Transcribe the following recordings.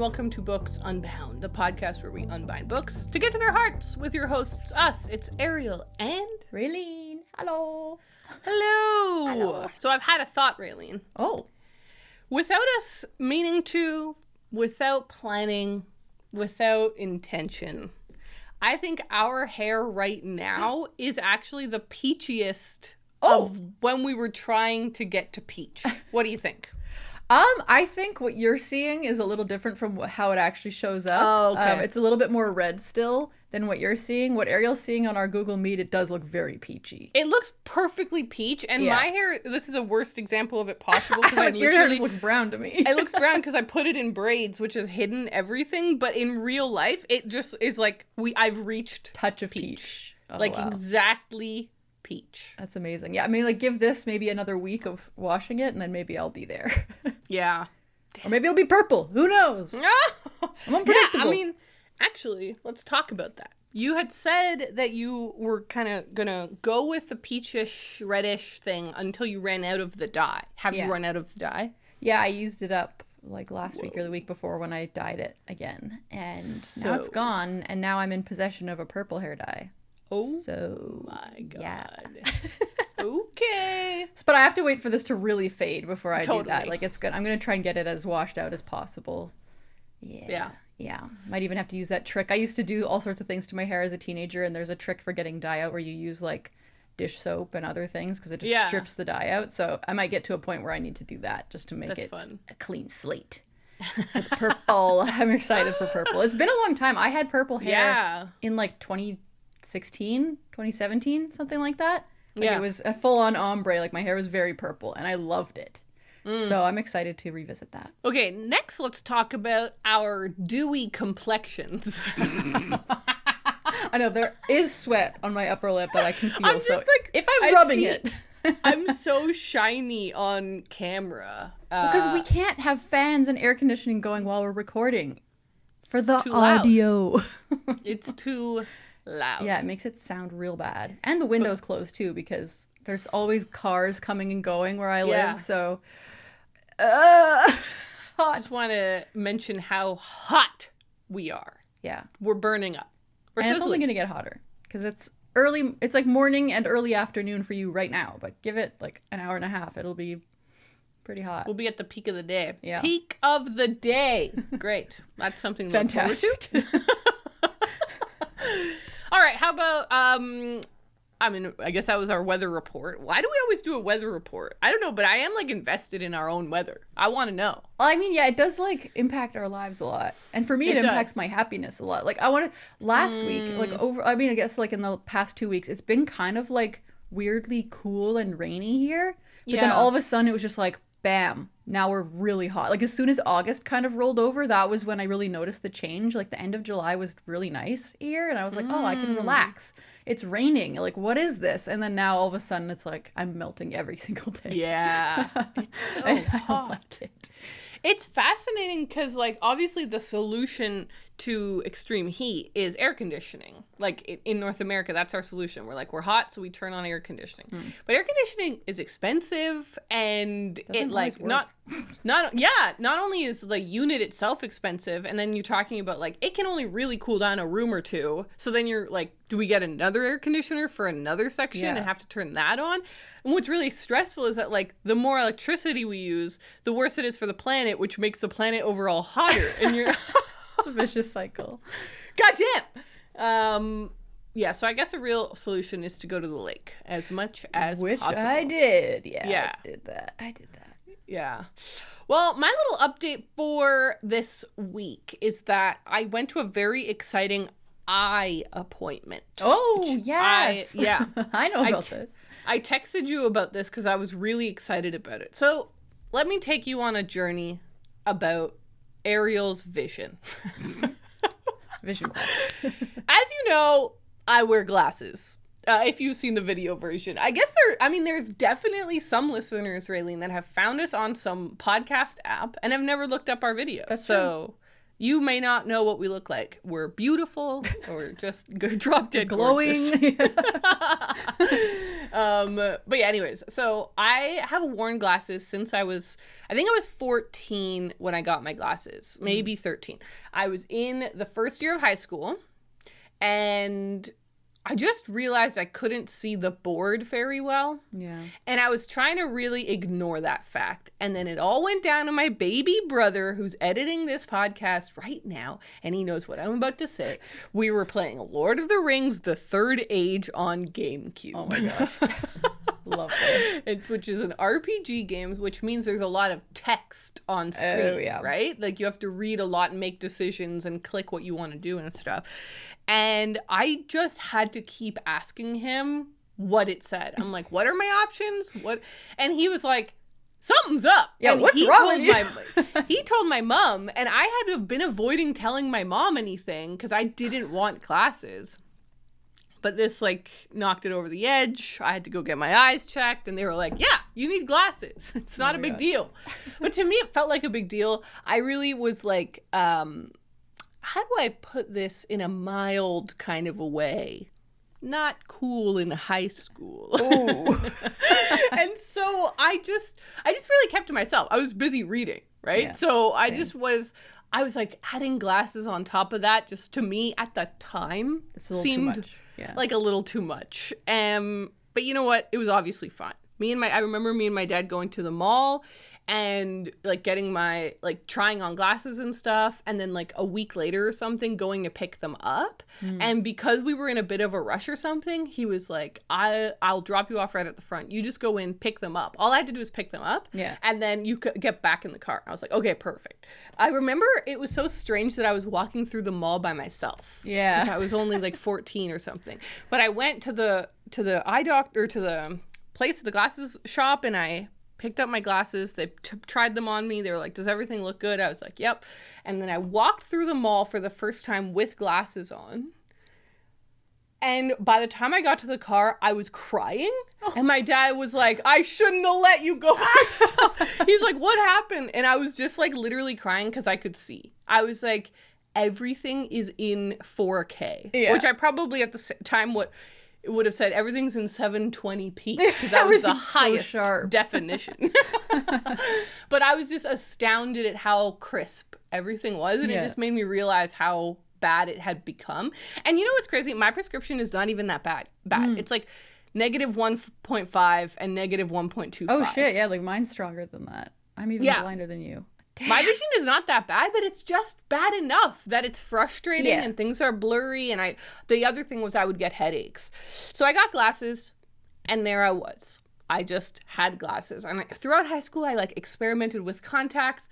welcome to Books Unbound, the podcast where we unbind books to get to their hearts with your hosts, us. It's Ariel and Raeleen. Hello. Hello. Hello. So I've had a thought, Raeleen. Oh. Without us meaning to, without planning, without intention, I think our hair right now is actually the peachiest of when we were trying to get to peach. What do you think? I think what you're seeing is a little different from how it actually shows up. Oh, okay. It's a little bit more red still than what you're seeing. What Ariel's seeing on our Google Meet, it does look very peachy. It looks perfectly peach, and my hair, this is a worst example of it possible because I your hair just looks brown to me. It looks brown because I put it in braids, which has hidden everything, but in real life, it just is like, I've reached touch of peach. Oh, like wow. Exactly peach. That's amazing. Yeah, I mean, like, give this maybe another week of washing it, and then maybe I'll be there. Yeah. Or maybe it'll be purple. Who knows? I'm unpredictable. Yeah, I mean, actually, let's talk about that. You had said that you were kind of going to go with the peachish, reddish thing until you ran out of the dye. Have you run out of the dye? Yeah, I used it up like last week or the week before when I dyed it again. And now it's gone, and now I'm in possession of a purple hair dye. Oh, so my God. Yeah. Okay. But I have to wait for this to really fade before I do that. Totally. Like, it's good. I'm going to try and get it as washed out as possible. Yeah. Might even have to use that trick. I used to do all sorts of things to my hair as a teenager, and there's a trick for getting dye out where you use, like, dish soap and other things because it just strips the dye out. So I might get to a point where I need to do that just to make fun. A clean slate. With purple. I'm excited for purple. It's been a long time. I had purple hair in, like, 2016, 2017, something like that. Like, it was a full-on ombre. Like, my hair was very purple, and I loved it. So I'm excited to revisit that. Okay, next let's talk about our dewy complexions. I know, there is sweat on my upper lip that I can feel. I'm just like, if I'm rubbing it. I'm so shiny on camera. Because we can't have fans and air conditioning going while we're recording. For the too loud. audio. It's too loud. Yeah, it makes it sound real bad. And the window's closed too because there's always cars coming and going where I live. So, hot. I just want to mention how hot we are. Yeah. We're burning up. And it's only going to get hotter because it's early. It's like morning and early afternoon for you right now. But give it like an hour and a half. It'll be pretty hot. We'll be at the peak of the day. Yeah. Peak of the day. Great. That's something to look forward fantastic. to. All right. How about, I mean, I guess that was our weather report. Why do we always do a weather report? I don't know, but I am, like, invested in our own weather. I want to know. Well, I mean, yeah, it does, like, impact our lives a lot. And for me, it impacts my happiness a lot. Like, I want to, last week, like, I guess, like, in the past 2 weeks, it's been kind of, like, weirdly cool and rainy here. But then all of a sudden, it was just like, bam, now we're really hot. Like, as soon as August kind of rolled over, that was when I really noticed the change. Like, the end of July was really nice here, and I was like, oh, I can relax. It's raining. Like, what is this? And then now, all of a sudden, it's like, I'm melting every single day. Yeah. It's so I hot. don't like it. It's fascinating because, like, obviously the solution to extreme heat is air conditioning. Like, in North America, that's our solution. We're like, we're hot, so we turn on air conditioning. But air conditioning is expensive, and it, like, not only is the unit itself expensive, and then you're talking about, like, it can only really cool down a room or two. So then you're like, do we get another air conditioner for another section and have to turn that on? And what's really stressful is that, like, the more electricity we use, the worse it is for the planet, which makes the planet overall hotter. And you're... It's a vicious cycle. Goddamn! Yeah, so I guess a real solution is to go to the lake as much as possible. Which I did. Yeah, I did that. Yeah. Well, my little update for this week is that I went to a very exciting eye appointment. Oh, yes. I know about this. I texted you about this because I was really excited about it. So let me take you on a journey about Ariel's vision. Vision quality. As you know, I wear glasses. If you've seen the video version, I guess there's definitely some listeners, Raeleen, that have found us on some podcast app and have never looked up our videos. That's so true. You may not know what we look like. We're beautiful or just drop dead glowing. But yeah, anyways, so I have worn glasses since I think I was 14 when I got my glasses, maybe 13. I was in the first year of high school, and I just realized I couldn't see the board very well. Yeah. And I was trying to really ignore that fact. And then it all went down to my baby brother, who's editing this podcast right now, and he knows what I'm about to say. We were playing Lord of the Rings, The Third Age on GameCube. Oh my gosh. Love this. Which is an RPG game, which means there's a lot of text on screen, right? Like you have to read a lot and make decisions and click what you want to do and stuff. And I just had to keep asking him what it said. I'm like, what are my options? What? And he was like, something's up. Yeah, and what's wrong with you? He told my mom, and I had to have been avoiding telling my mom anything because I didn't want glasses. But this like knocked it over the edge. I had to go get my eyes checked, and they were like, yeah, you need glasses. It's not a big deal. But to me, it felt like a big deal. I really was like, how do I put this in a mild kind of a way? Not cool in high school. And so I just really kept to myself. I was busy reading, right? Yeah, so I was like adding glasses on top of that, just to me at the time seemed like a little too much. But you know what? It was obviously fun. I remember me and my dad going to the mall and like getting my like trying on glasses and stuff, and then like a week later or something going to pick them up. And because we were in a bit of a rush or something, he was like, I'll drop you off right at the front, you just go in, pick them up. All I had to do was pick them up, and then you could get back in the car. I was like, okay, perfect. I remember it was so strange that I was walking through the mall by myself, because I was only like 14 or something. But I went to the eye doctor, to the place, the glasses shop, and I picked up my glasses. They tried them on me. They were like, does everything look good? I was like, yep. And then I walked through the mall for the first time with glasses on. And by the time I got to the car, I was crying. And my dad was like, I shouldn't have let you go. He's like, what happened? And I was just like literally crying because I could see. I was like, everything is in 4K, which I probably at the time would have said everything's in 720p, because that was the highest definition. But I was just astounded at how crisp everything was, and it just made me realize how bad it had become. And you know what's crazy? My prescription is not even that bad. It's like -1.5 and -1.25. Oh shit, yeah, like mine's stronger than that. I'm even blinder than you. Damn. My vision is not that bad, but it's just bad enough that it's frustrating and things are blurry. And the other thing was I would get headaches. So I got glasses, and there I was. I just had glasses. And throughout high school, I like experimented with contacts,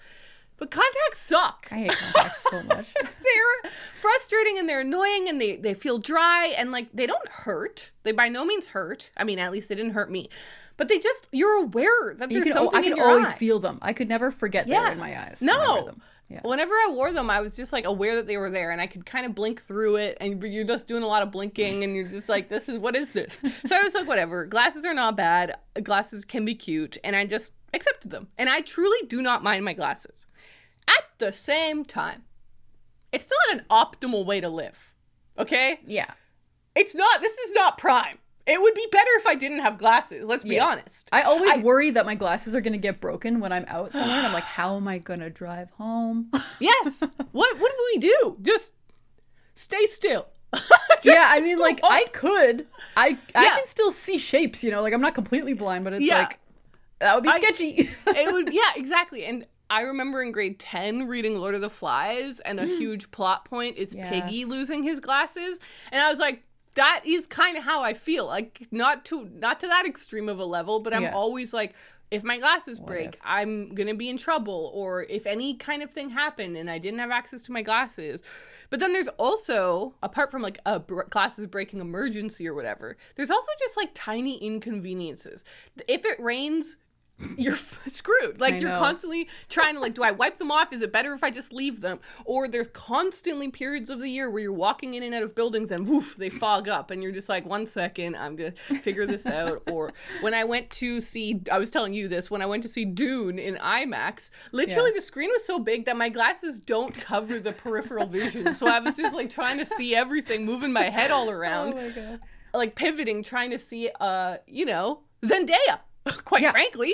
but contacts suck. I hate contacts so much. They're frustrating and they're annoying, and they feel dry, and like they don't hurt. They by no means hurt. I mean, at least they didn't hurt me. But you're aware that there's something in your eye. I could always feel them. I could never forget they were in my eyes. No. Whenever I wore them, I was just like aware that they were there, and I could kind of blink through it, and you're just doing a lot of blinking, and you're just like, what is this? So I was like, whatever. Glasses are not bad. Glasses can be cute, and I just accepted them. And I truly do not mind my glasses. At the same time, it's not an optimal way to live. Okay? Yeah. This is not prime. It would be better if I didn't have glasses. Let's be honest. I always worry that my glasses are going to get broken when I'm out somewhere. And I'm like, how am I going to drive home? Yes. What do we do? Just stay still. I mean, like, I could. I can still see shapes, you know? Like, I'm not completely blind, but it's like, that would be sketchy. It would, exactly. And I remember in grade 10 reading Lord of the Flies, and a huge plot point is Piggy losing his glasses. And I was like, that is kind of how I feel. Like, not to that extreme of a level, but I'm always like, if my glasses break, I'm going to be in trouble. Or if any kind of thing happened and I didn't have access to my glasses. But then there's also, apart from like a glasses breaking emergency or whatever, there's also just like tiny inconveniences. If it rains, you're screwed. Like, you're constantly trying to like, do I wipe them off? Is it better if I just leave them? Or there's constantly periods of the year where you're walking in and out of buildings and woof, they fog up, and you're just like, 1 second, I'm gonna figure this out. Or when I went to see, I was telling you this, when I went to see Dune in IMAX, literally the screen was so big that my glasses don't cover the peripheral vision. So I was just like trying to see everything, moving my head all around. Oh my God. like pivoting, trying to see, Zendaya, quite frankly,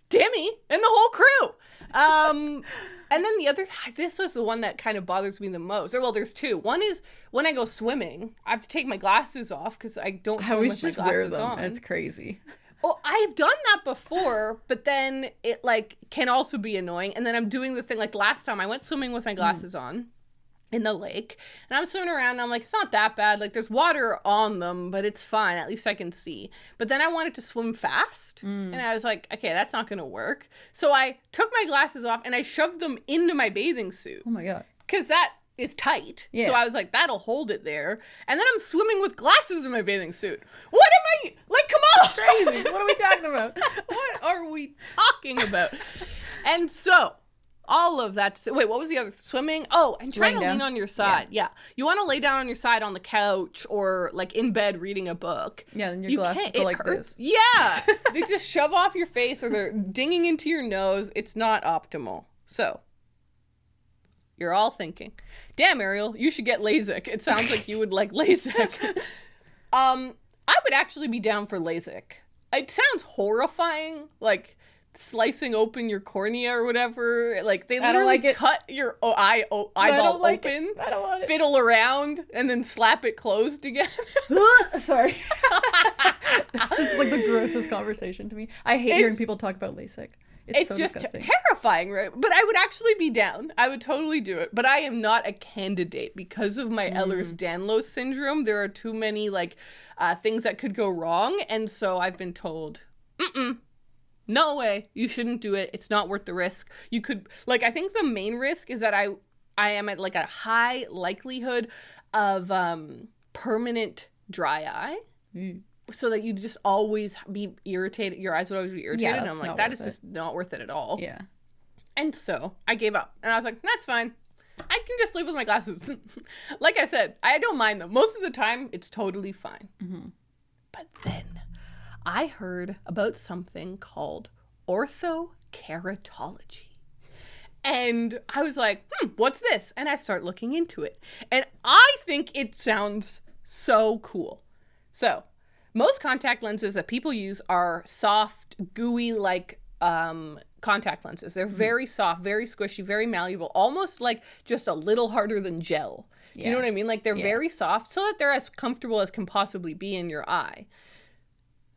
Demi, and the whole crew. And then the other, this was the one that kind of bothers me the most. Well, there's two. One is when I go swimming, I have to take my glasses off because I don't swim with my glasses on. It's crazy. Well, I've done that before, but then it like can also be annoying. And then I'm doing the thing like last time I went swimming with my glasses on in the lake, and I'm swimming around and I'm like, it's not that bad. Like there's water on them, but it's fine. At least I can see. But then I wanted to swim fast and I was like, okay, that's not going to work. So I took my glasses off and I shoved them into my bathing suit. Oh my God. Because that is tight. Yeah. So I was like, that'll hold it there. And then I'm swimming with glasses in my bathing suit. What am I, like, come on. Crazy. What are we talking about? What are we talking about? And so all of that. Wait, what was the other? Swimming? Oh, and trying to lean on your side. Yeah. You want to lay down on your side on the couch or like in bed reading a book. Yeah, then your glasses go like this. Yeah. They just shove off your face or they're dinging into your nose. It's not optimal. So you're all thinking, damn, Ariel, you should get LASIK. It sounds like you would like LASIK. I would actually be down for LASIK. It sounds horrifying, like slicing open your cornea or whatever. Like they literally cut your eyeball open, fiddle around, and then slap it closed again. Sorry. This is like the grossest conversation to me. I hate hearing people talk about LASIK. It's so just terrifying, right? But I would actually be down. I would totally do it. But I am not a candidate because of my Ehlers-Danlos syndrome. There are too many like things that could go wrong, and so I've been told, no way, you shouldn't do it. It's not worth the risk. You could, like, I think the main risk is that I am at like a high likelihood of permanent dry eye. So that you just always be irritated. Your eyes would always be irritated. Yeah, and I'm like, that is just not worth it at all. Yeah. And so I gave up. And I was like, that's fine. I can just live with my glasses. Like I said, I don't mind them. Most of the time, it's totally fine. But then I heard about something called orthokeratology. And I was like, what's this? And I start looking into it. And I think it sounds so cool. So most contact lenses that people use are soft, gooey, like contact lenses. They're very soft, very squishy, very malleable, almost like just a little harder than gel. Do you know what I mean? Like they're very soft so that they're as comfortable as can possibly be in your eye.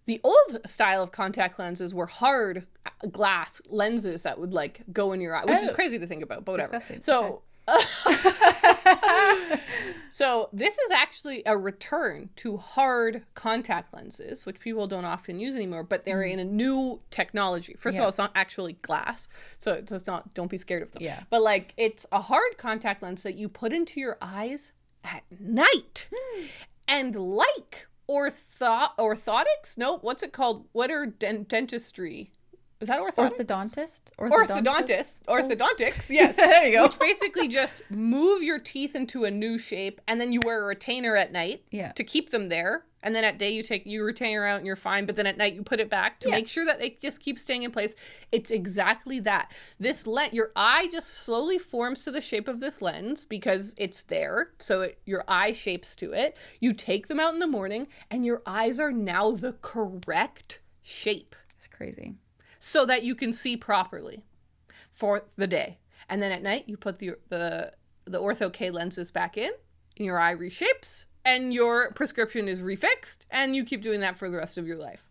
The old style of contact lenses were hard glass lenses that would like go in your eye, which is crazy to think about, but whatever. Disgusting. So so this is actually a return to hard contact lenses, which people don't often use anymore, but they're in a new technology. First of all, it's not actually glass, so it's not, don't be scared of them. Yeah. But like it's a hard contact lens that you put into your eyes at night. And like orthotics? No, what's it called? What are dentistry? Is that orthotics? Orthodontics, yes. There you go. Which basically just move your teeth into a new shape, and then you wear a retainer at night to keep them there. And then at day you take your retainer out and you're fine, but then at night you put it back to make sure that they just keep staying in place. It's exactly that. This your eye just slowly forms to the shape of this lens because it's there, so your eye shapes to it. You take them out in the morning, and your eyes are now the correct shape. It's crazy. So that you can see properly for the day. And then at night, you put the Ortho-K lenses back in, and your eye reshapes, and your prescription is refixed, and you keep doing that for the rest of your life.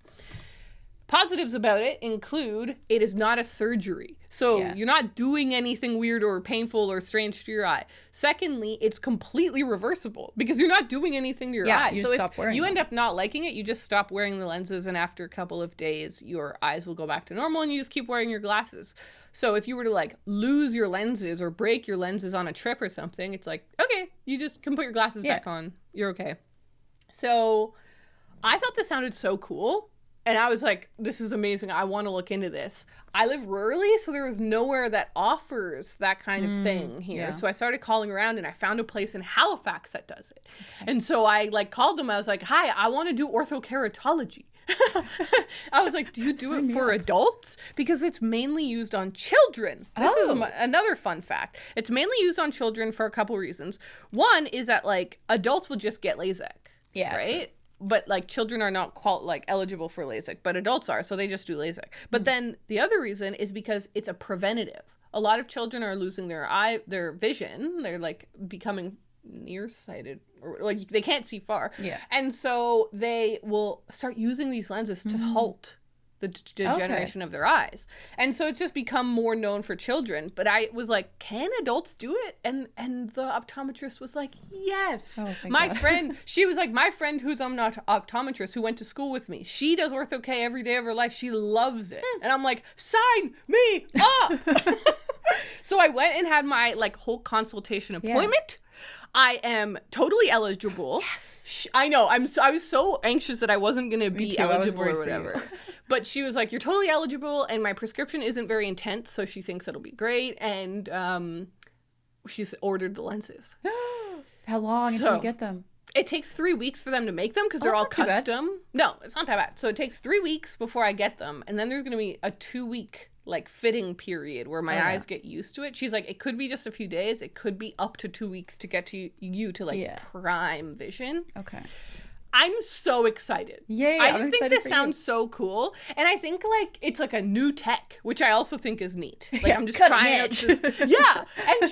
Positives about it include it is not a surgery. So you're not doing anything weird or painful or strange to your eye. Secondly, it's completely reversible because you're not doing anything to your eye. You so stop if wearing you them. end up not liking it, you just stop wearing the lenses, and after a couple of days, your eyes will go back to normal and you just keep wearing your glasses. So if you were to like lose your lenses or break your lenses on a trip or something, it's like, okay, you just can put your glasses back on. You're okay. So I thought this sounded so cool. And I was like, this is amazing. I want to look into this. I live rurally, so there was nowhere that offers that kind of thing here. Yeah. So I started calling around, and I found a place in Halifax that does it. Okay. And so I like called them. I was like, hi, I want to do orthokeratology. I was like, do you do it for adults? Because it's mainly used on children. This is another fun fact. It's mainly used on children for a couple reasons. One is that like adults will just get LASIK. Yeah. Right? True. but like children are not eligible for LASIK, but adults are, so they just do LASIK. But then the other reason is because it's a preventative. A lot of children are losing their vision. They're like becoming nearsighted, or like they can't see far. Yeah. And so they will start using these lenses to halt the degeneration of their eyes. And so it's just become more known for children. But I was like, can adults do it? And the optometrist was like, yes. My friend, she was like, my friend who's an optometrist who went to school with me, she does Ortho K every day of her life. She loves it. And I'm like, sign me up. So I went and had my like whole consultation appointment. I am totally eligible. Yes. I know. I was so anxious that I wasn't going to be eligible or whatever. But she was like, you're totally eligible, and my prescription isn't very intense, so she thinks it'll be great. And she's ordered the lenses. How long until you get them? It takes 3 weeks for them to make them because they're all custom. No, it's not that bad. So it takes 3 weeks before I get them, and then there's going to be a 2-week like fitting period where my eyes get used to it. She's like, it could be just a few days. It could be up to 2 weeks to get to you to like prime vision. Okay. I'm so excited. Yay. I just think this sounds so cool. And I think like it's like a new tech, which I also think is neat. Like I'm just trying out this. Yeah. And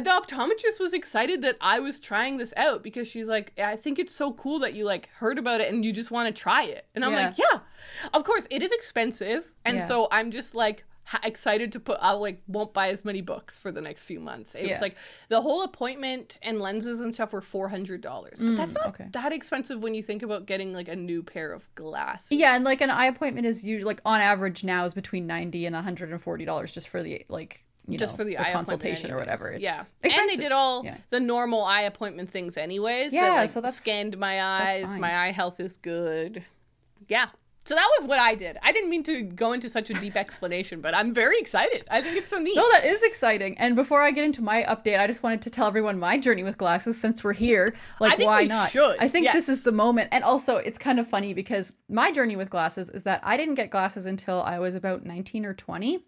the optometrist was excited that I was trying this out because she's like, I think it's so cool that you like heard about it and you just want to try it. And I'm like, yeah, of course it is expensive. And so I'm just like, excited to I won't buy as many books for the next few months. It was like the whole appointment and lenses and stuff were $400, but that's not that expensive when you think about getting like a new pair of glasses. Yeah, and like an eye appointment is usually like on average now is between $90 and $140 just for the like for the eye consultation or whatever. It's expensive. And they did all the normal eye appointment things anyways. Yeah, like, so that's scanned my eyes. My eye health is good. Yeah. So that was what I did. I didn't mean to go into such a deep explanation, but I'm very excited. I think it's so neat. No, that is exciting. And before I get into my update, I just wanted to tell everyone my journey with glasses since we're here. Like, why not? I think this is the moment. And also, it's kind of funny because my journey with glasses is that I didn't get glasses until I was about 19 or 20.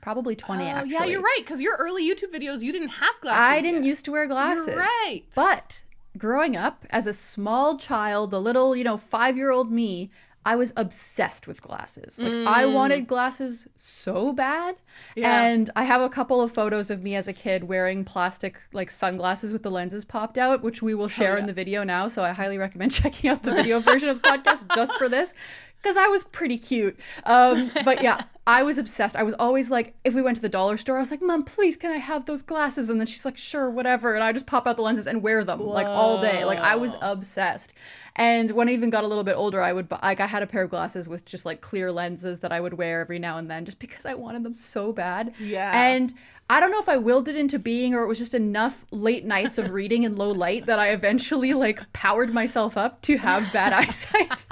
Probably 20, actually. Yeah, you're right. Because your early YouTube videos, you didn't have glasses I didn't used to wear glasses. You're right. But growing up as a small child, the little, 5-year-old me, I was obsessed with glasses. Like I wanted glasses so bad. Yeah. And I have a couple of photos of me as a kid wearing plastic like sunglasses with the lenses popped out, which we will share in the video now. So I highly recommend checking out the video version of the podcast just for this. Because I was pretty cute. But yeah, I was obsessed. I was always like, if we went to the dollar store, I was like, Mom, please, can I have those glasses? And then she's like, sure, whatever. And I just pop out the lenses and wear them like all day. Like I was obsessed. And when I even got a little bit older, I had a pair of glasses with just like clear lenses that I would wear every now and then just because I wanted them so bad. Yeah. And I don't know if I willed it into being or it was just enough late nights of reading in low light that I eventually like powered myself up to have bad eyesight.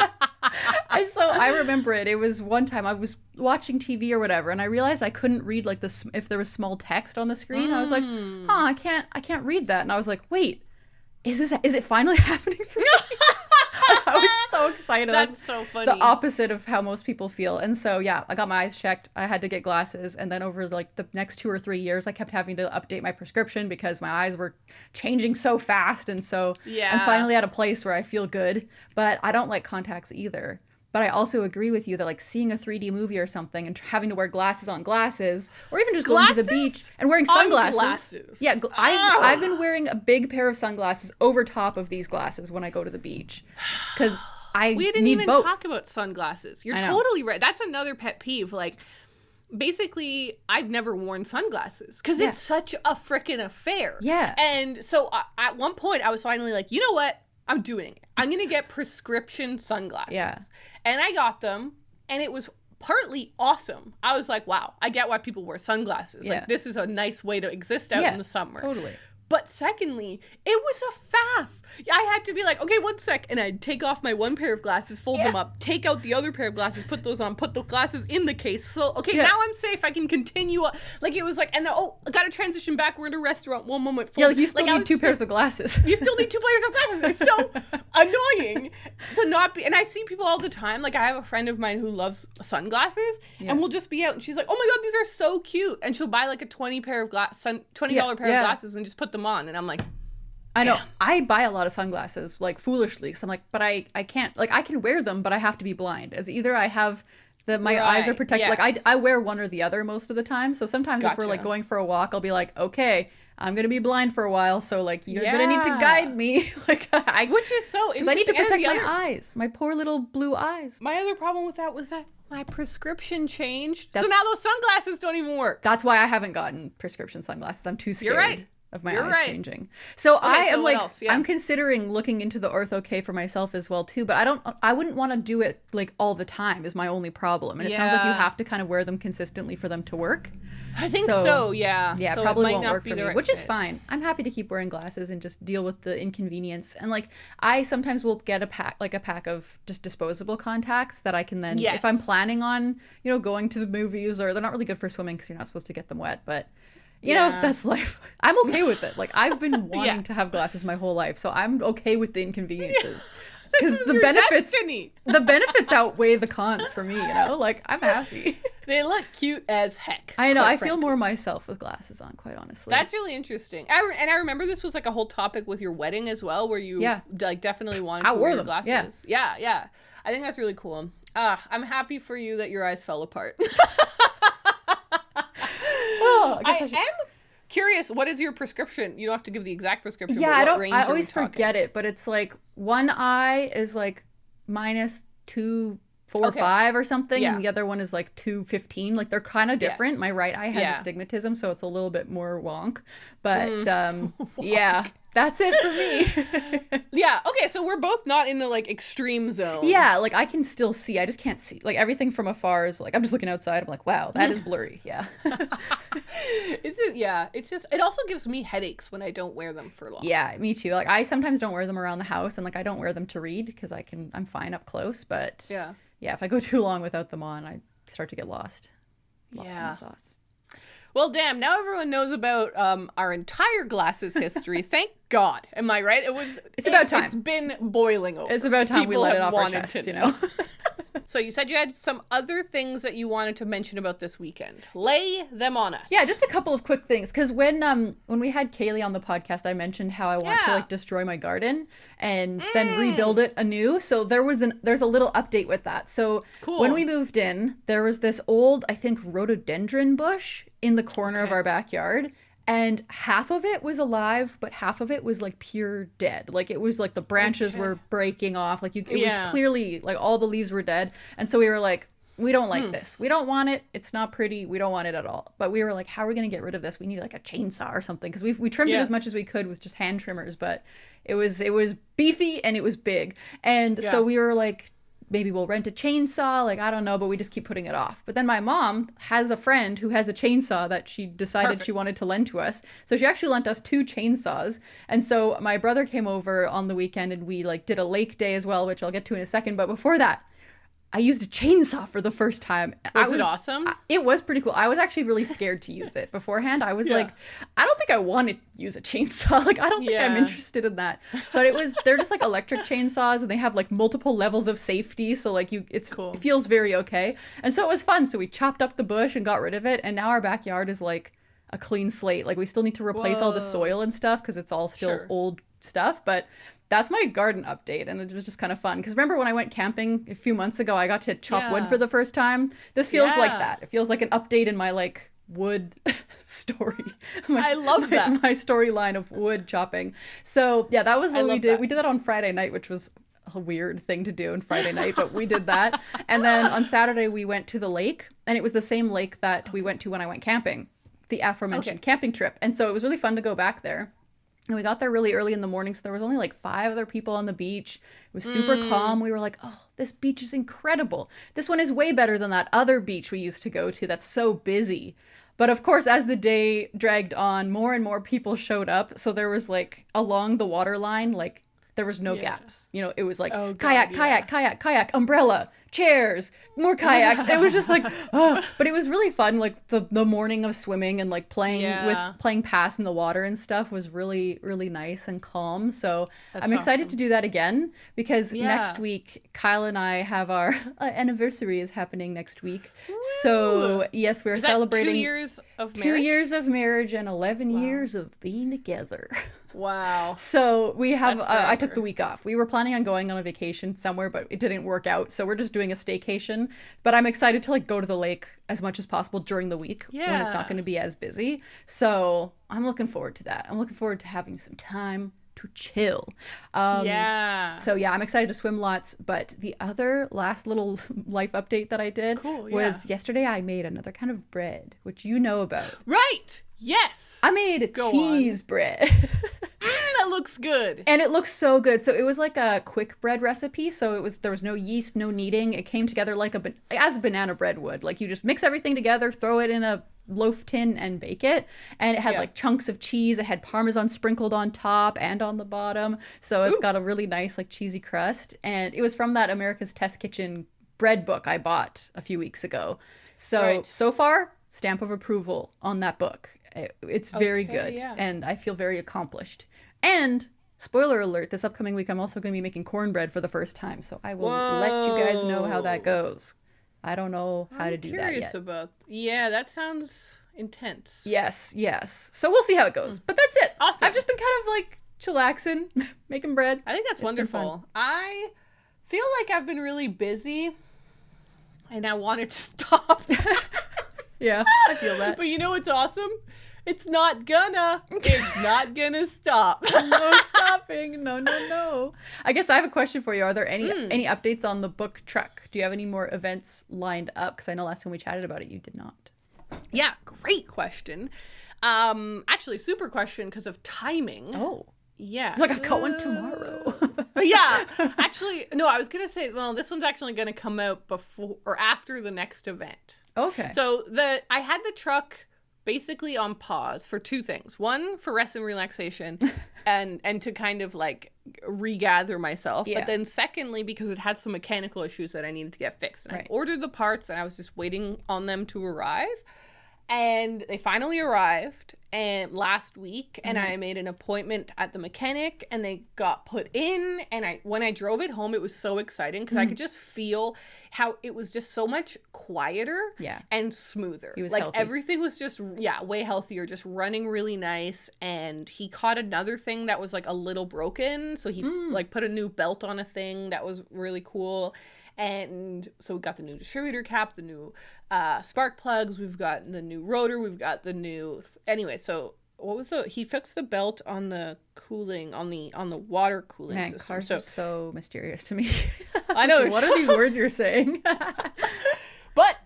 And so I remember it. It was one time I was watching TV or whatever, and I realized I couldn't read like if there was small text on the screen. I was like, I can't read that. And I was like, wait, is it finally happening for me? I was so excited. That's so funny. The opposite of how most people feel. And so, yeah, I got my eyes checked. I had to get glasses. And then over like the next 2 or 3 years, I kept having to update my prescription because my eyes were changing so fast. And so I'm finally at a place where I feel good. But I don't like contacts either. But I also agree with you that like seeing a 3D movie or something and having to wear glasses on glasses or even just going to the beach and wearing sunglasses. Yeah, I've been wearing a big pair of sunglasses over top of these glasses when I go to the beach because we didn't need even both. Talk about sunglasses. You're totally right. That's another pet peeve. Like basically, I've never worn sunglasses because it's such a freaking affair. Yeah. And so at one point I was finally like, you know what? I'm doing it. I'm going to get prescription sunglasses. Yeah. And I got them, and it was partly awesome. I was like, wow, I get why people wear sunglasses. Like, this is a nice way to exist out in the summer. Totally. But secondly, it was a faff. I had to be like, okay, 1 sec. And I'd take off my one pair of glasses, fold them up, take out the other pair of glasses, put those on, put the glasses in the case. So, okay, now I'm safe. I can continue. Like, it was like, and then, I got to transition back. We're in a restaurant. One moment. Yeah, like you still need 2 pairs of glasses. You still need 2 pairs of glasses. It's so annoying to not be. And I see people all the time. Like, I have a friend of mine who loves sunglasses, and we'll just be out, and she's like, oh my God, these are so cute. And she'll buy like a $20 pair of glasses and just put them on. And I'm like, I know. I buy a lot of sunglasses, like, foolishly. So I'm like, but I can't, like, I can wear them, but I have to be blind. As either I have my eyes are protected. Yes. Like, I wear one or the other most of the time. So sometimes if we're, like, going for a walk, I'll be like, okay, I'm going to be blind for a while. So, like, you're going to need to guide me. Like, which is so interesting. Because I need to protect my eyes, my poor little blue eyes. My other problem with that was that my prescription changed. So now those sunglasses don't even work. That's why I haven't gotten prescription sunglasses. I'm too scared. You're right. Of my eyes changing. So okay, I am like, Yeah. I'm considering looking into the OrthoK for myself as well too, but I wouldn't want to do it like all the time is my only problem. And it sounds like you have to kind of wear them consistently for them to work. I think so, yeah. Yeah, so probably won't work for me, which is fine. I'm happy to keep wearing glasses and just deal with the inconvenience. And like, I sometimes will get a pack of just disposable contacts that I can then, if I'm planning on, going to the movies, or they're not really good for swimming because you're not supposed to get them wet, but you know, that's life. I'm okay with it. Like, I've been wanting to have glasses my whole life, so I'm okay with the inconveniences. Because the benefits outweigh the cons for me, Like, I'm happy. They look cute as heck. I know. I feel more myself with glasses on, quite honestly. That's really interesting. And I remember this was like a whole topic with your wedding as well, where you like definitely wanted to wear your glasses. Yeah. I think that's really cool. I'm happy for you that your eyes fell apart. I am curious, what is your prescription? You don't have to give the exact prescription. Yeah, I always forget it, but it's like one eye is like -245 or something, and the other one is like 215. Like, they're kind of different. My right eye has astigmatism, so it's a little bit more wonk. But yeah, that's it for me. Yeah, okay, so we're both not in the like extreme zone. Yeah, like, I can still see. I just can't see. Like, everything from afar is like, I'm just looking outside. I'm like, wow, that is blurry. Yeah. It's just it also gives me headaches when I don't wear them for long. Yeah, me too. Like, I sometimes don't wear them around the house, and like, I don't wear them to read because I'm fine up close, but yeah, if I go too long without them on, I start to get lost in the sauce. Well, damn, now everyone knows about our entire glasses history. Thank God. Am I right? It's about time. It's been boiling over. It's about time we let it off our chest, So you said you had some other things that you wanted to mention about this weekend. Lay them on us. Yeah, just a couple of quick things. Because when we had Kaylee on the podcast, I mentioned how I want to like destroy my garden and then rebuild it anew. So there's a little update with that. So when we moved in, there was this old, I think, rhododendron bush in the corner of our backyard. And half of it was alive, but half of it was like pure dead. Like, it was like the branches were breaking off. Like, it was clearly like all the leaves were dead. And so we were like, we don't like this. We don't want it. It's not pretty. We don't want it at all. But we were like, how are we going to get rid of this? We need like a chainsaw or something. Because we trimmed it as much as we could with just hand trimmers. But it was beefy and it was big. And so we were like, maybe we'll rent a chainsaw, like, I don't know, but we just keep putting it off. But then my mom has a friend who has a chainsaw that she decided she wanted to lend to us. So she actually lent us 2 chainsaws. And so my brother came over on the weekend and we like did a lake day as well, which I'll get to in a second. But before that, I used a chainsaw for the first time. Was it awesome? It was pretty cool. I was actually really scared to use it beforehand. I was like, I don't think I want to use a chainsaw. Like, I don't think I'm interested in that. But they're just like electric chainsaws, and they have like multiple levels of safety. So like it feels very okay. And so it was fun. So we chopped up the bush and got rid of it. And now our backyard is like a clean slate. Like, we still need to replace all the soil and stuff because it's all still old stuff. But that's my garden update, and it was just kind of fun. Because remember when I went camping a few months ago, I got to chop wood for the first time? This feels like that. It feels like an update in my, like, wood story. I love that. My storyline of wood chopping. So, yeah, that was what we did. We did that on Friday night, which was a weird thing to do on Friday night, but we did that. And then on Saturday, we went to the lake, and it was the same lake that we went to when I went camping, the aforementioned camping trip. And so it was really fun to go back there. And we got there really early in the morning, so there was only like 5 other people on the beach. It was super calm. We were like, oh, this beach is incredible. This one is way better than that other beach we used to go to that's so busy. But of course, as the day dragged on, more and more people showed up. So there was like, along the water line, like, there was no gaps. You know, it was like kayak, umbrella, chairs, more kayaks. It was just like, but it was really fun. Like the morning of swimming and like playing pass in the water and stuff was really, really nice and calm. So I'm excited to do that again because next week, Kyle and I have our anniversary is happening next week. Woo! So yes, we're celebrating 2 years of marriage? 2 years of marriage and 11 years of being together. Wow. So we have, I took the week off. We were planning on going on a vacation somewhere, but it didn't work out. So we're just doing a staycation. But I'm excited to like go to the lake as much as possible during the week when it's not going to be as busy. So I'm looking forward to that. I'm looking forward to having some time to chill. So yeah, I'm excited to swim lots. But the other last little life update that I did was yesterday I made another kind of bread, which you know about. Right. Yes. I made cheese bread. That looks good. And it looks so good. So it was like a quick bread recipe. So there was no yeast, no kneading. It came together like as banana bread would. Like you just mix everything together, throw it in a loaf tin and bake it. And it had like chunks of cheese. It had Parmesan sprinkled on top and on the bottom. So it's got a really nice like cheesy crust. And it was from that America's Test Kitchen bread book I bought a few weeks ago. So so far, stamp of approval on that book. It's very good, and I feel very accomplished. And spoiler alert, this upcoming week I'm also going to be making cornbread for the first time, so I will let you guys know how that goes. I don't know how to do that yet. I'm curious about. Yeah, that sounds intense. Yes. So we'll see how it goes. But that's it. Awesome. I've just been kind of like chillaxing, making bread. I think that's wonderful. I feel like I've been really busy, and I wanted to stop. Yeah, I feel that. But you know what's awesome? It's not gonna stop. No stopping. No. I guess I have a question for you. Are there any updates on the book truck? Do you have any more events lined up? Because I know last time we chatted about it, you did not. Yeah, great question. Actually, super question because of timing. Oh. Yeah. Like I've got one tomorrow. Yeah. Actually, no, I was going to say, well, this one's actually going to come out before or after the next event. Okay. So I had the truck basically on pause for two things. One, for rest and relaxation and to kind of like regather myself. Yeah. But then secondly, because it had some mechanical issues that I needed to get fixed. And I ordered the parts and I was just waiting on them to arrive. And they finally arrived last week, and I made an appointment at the mechanic, and they got put in. And when I drove it home, it was so exciting because I could just feel how it was just so much quieter and smoother. He was like healthy. Everything was just way healthier, just running really nice. And he caught another thing that was like a little broken, so he like put a new belt on a thing that was really cool. And so we got the new distributor cap, the new spark plugs, we've got the new rotor, we've got the new anyway. So what was he fixed the belt on the cooling on the water cooling system. Cars are so mysterious to me. I know. What are these words you're saying? But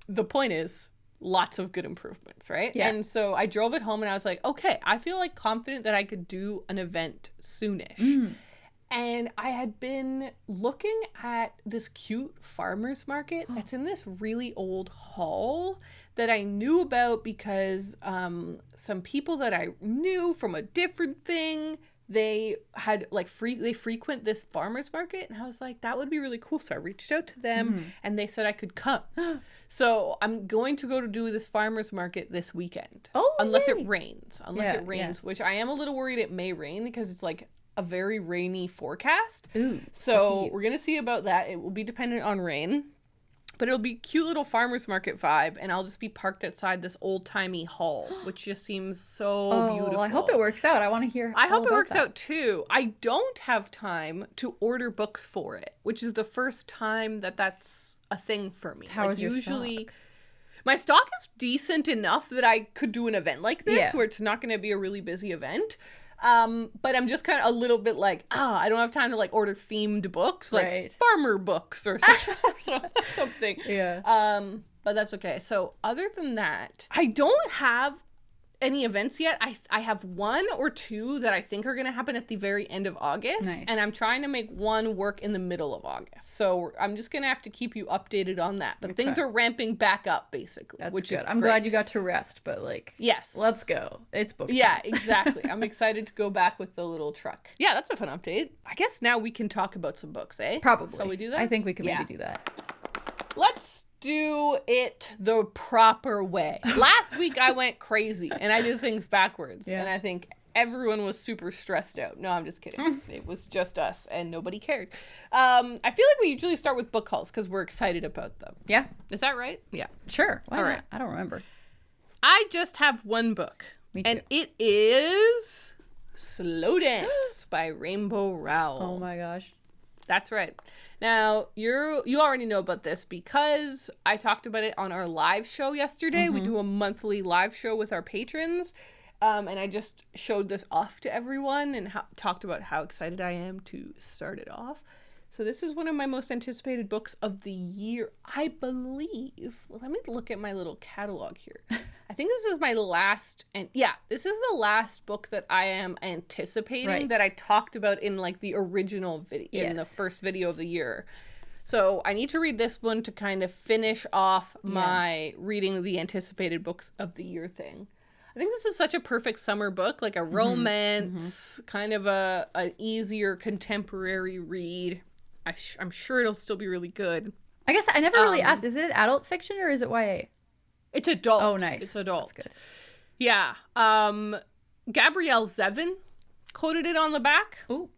the point is, lots of good improvements, right? Yeah. And so I drove it home and I was like, okay, I feel like confident that I could do an event soonish. And I had been looking at this cute farmer's market that's in this really old hall that I knew about because some people that I knew from a different thing, they had like they frequent this farmer's market. And I was like, that would be really cool. So I reached out to them and they said I could come. So I'm going to go to do this farmer's market this weekend. Unless it rains. Which I am a little worried it may rain because it's like a very rainy forecast. So we're gonna see about that. It will be dependent on rain, but it'll be cute little farmer's market vibe, and I'll just be parked outside this old-timey hall, which just seems so beautiful. Well, I hope it works out. I want to hear I hope it works out too. I don't have time to order books for it, which is the first time that's a thing for me. How is your stock? My stock is decent enough that I could do an event like this where it's not going to be a really busy event. But I'm just kind of a little bit like, I don't have time to like order themed books, like farmer books or something. Yeah. But that's okay. So other than that, I don't have any events yet. I have one or two that I think are going to happen at the very end of August. Nice. And I'm trying to make one work in the middle of August. So I'm just going to have to keep you updated on that. But things are ramping back up, basically. That's which good. is I'm glad you got to rest, but like, yes, let's go. It's book time. Yeah, exactly. I'm excited to go back with the little truck. Yeah, that's a fun update. I guess now we can talk about some books, eh? Probably. Shall we do that? I think we can maybe do that. let's do it the proper way. Last week I went crazy and I did things backwards. And I think everyone was super stressed out. No, I'm just kidding. It was just us and nobody cared. I feel like we usually start with book hauls because we're excited about them. Yeah. Is that right? Yeah. Sure. All right. I don't remember. I just have one book. Me too. And it is Slow Dance by Rainbow Rowell. Oh my gosh. That's right. Now, you already know about this because I talked about it on our live show yesterday. We do a monthly live show with our patrons. And I just showed this off to everyone and talked about how excited I am to start it off. So this is one of my most anticipated books of the year, I believe. Well, let me look at my little catalog here. I think this is my last, this is the last book that I am anticipating that I talked about in like the original video, in the first video of the year. So I need to read this one to kind of finish off my reading the anticipated books of the year thing. I think this is such a perfect summer book, like a romance, kind of an easier contemporary read. I'm sure it'll still be really good. I guess I never really asked, is it adult fiction or is it YA? It's adult. Oh, nice. It's adult. That's good. Yeah. Gabrielle Zevin quoted it on the back. Ooh.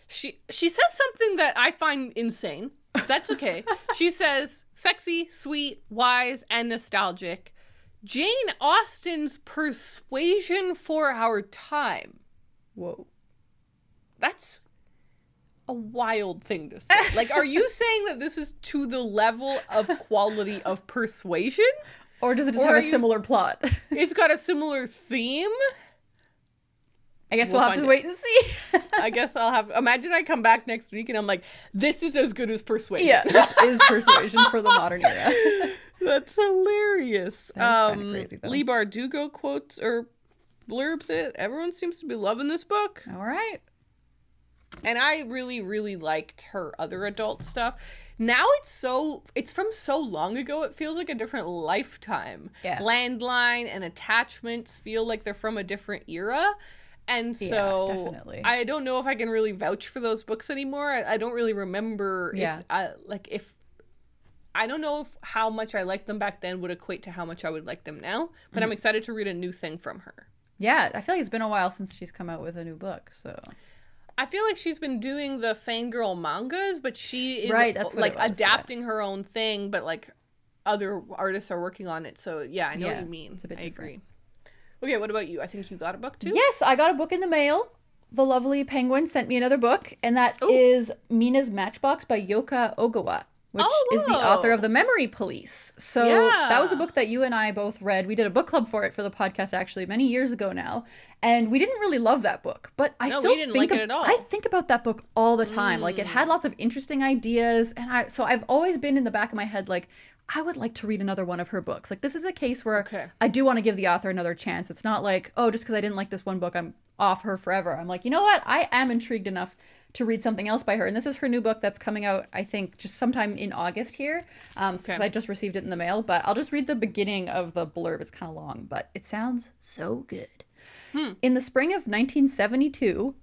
She says something that I find insane. That's okay. She says, sexy, sweet, wise, and nostalgic. Jane Austen's persuasion for our time. Whoa. That's a wild thing to say. Like, are you saying that this is to the level of quality of persuasion? Or does it just have a similar plot? It's got a similar theme? I guess we'll have to wait and see. I guess imagine I come back next week and I'm like, this is as good as Persuasion. Yeah, this is Persuasion for the modern era. That's hilarious. That's kind of crazy, though. Lee Bardugo quotes or blurbs it. Everyone seems to be loving this book. All right. And I really, really liked her other adult stuff. Now it's from so long ago, it feels like a different lifetime. Yeah. Landline and Attachments feel like they're from a different era. And so definitely. I don't know if I can really vouch for those books anymore. I don't really remember if I don't know if how much I liked them back then would equate to how much I would like them now. But I'm excited to read a new thing from her. Yeah, I feel like it's been a while since she's come out with a new book, so I feel like she's been doing the fangirl mangas, but she is that's like adapting her own thing, but like other artists are working on it. So yeah, I know what you mean. It's a bit different. Agree. Okay, what about you? I think you got a book too? Yes, I got a book in the mail. The lovely Penguin sent me another book, and that is Mina's Matchbox by Yoka Ogawa, which is the author of The Memory Police. So that was a book that you and I both read. We did a book club for it for the podcast actually many years ago now, and we didn't really love that book, but I still didn't like it at all. I think about that book all the time. Like it had lots of interesting ideas, and I've always been in the back of my head like, I would like to read another one of her books. Like, this is a case where I do want to give the author another chance. It's not like, oh, just because I didn't like this one book, I'm off her forever. I'm like, you know what? I am intrigued enough to read something else by her. And this is her new book that's coming out, I think, just sometime in August here. Because I just received it in the mail. But I'll just read the beginning of the blurb. It's kind of long, but it sounds so good. In the spring of 1972...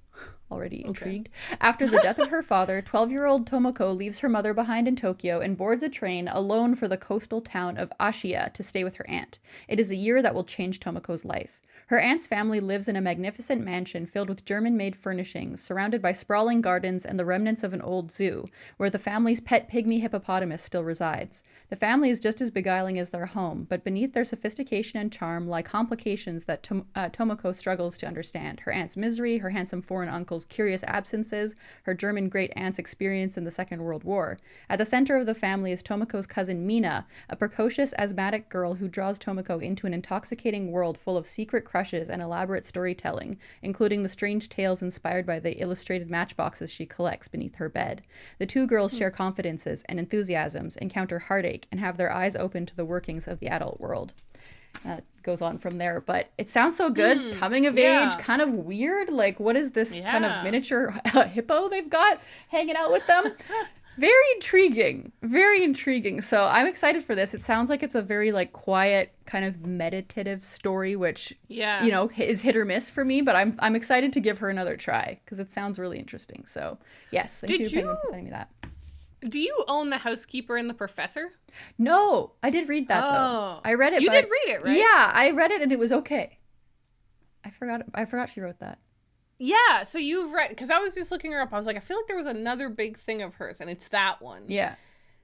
already intrigued. After the death of her father, 12-year-old Tomoko leaves her mother behind in Tokyo and boards a train alone for the coastal town of Ashiya to stay with her aunt. It is a year that will change Tomoko's life. Her aunt's family lives in a magnificent mansion filled with German-made furnishings, surrounded by sprawling gardens and the remnants of an old zoo, where the family's pet pygmy hippopotamus still resides. The family is just as beguiling as their home, but beneath their sophistication and charm lie complications that Tomoko struggles to understand. Her aunt's misery, her handsome foreign uncle's curious absences, her German great-aunt's experience in the Second World War. At the center of the family is Tomoko's cousin Mina, a precocious, asthmatic girl who draws Tomoko into an intoxicating world full of secret crushes and elaborate storytelling, including the strange tales inspired by the illustrated matchboxes she collects beneath her bed. The two girls share confidences and enthusiasms, encounter heartache, and have their eyes open to the workings of the adult world. Goes on from there, but it sounds so good. Coming of age, kind of weird. Like, what is this kind of miniature hippo they've got hanging out with them? It's very intriguing. Very intriguing. So I'm excited for this. It sounds like it's a very like quiet, kind of meditative story, which you know is hit or miss for me. But I'm excited to give her another try because it sounds really interesting. So yes, thank you Penguin for sending me that. Do you own The Housekeeper and the Professor? No, I did read that though. I read it. You did read it, right? Yeah, I read it and it was okay. I forgot she wrote that. Yeah, so you've read, because I was just looking her up. I was like, I feel like there was another big thing of hers, and it's that one. Yeah.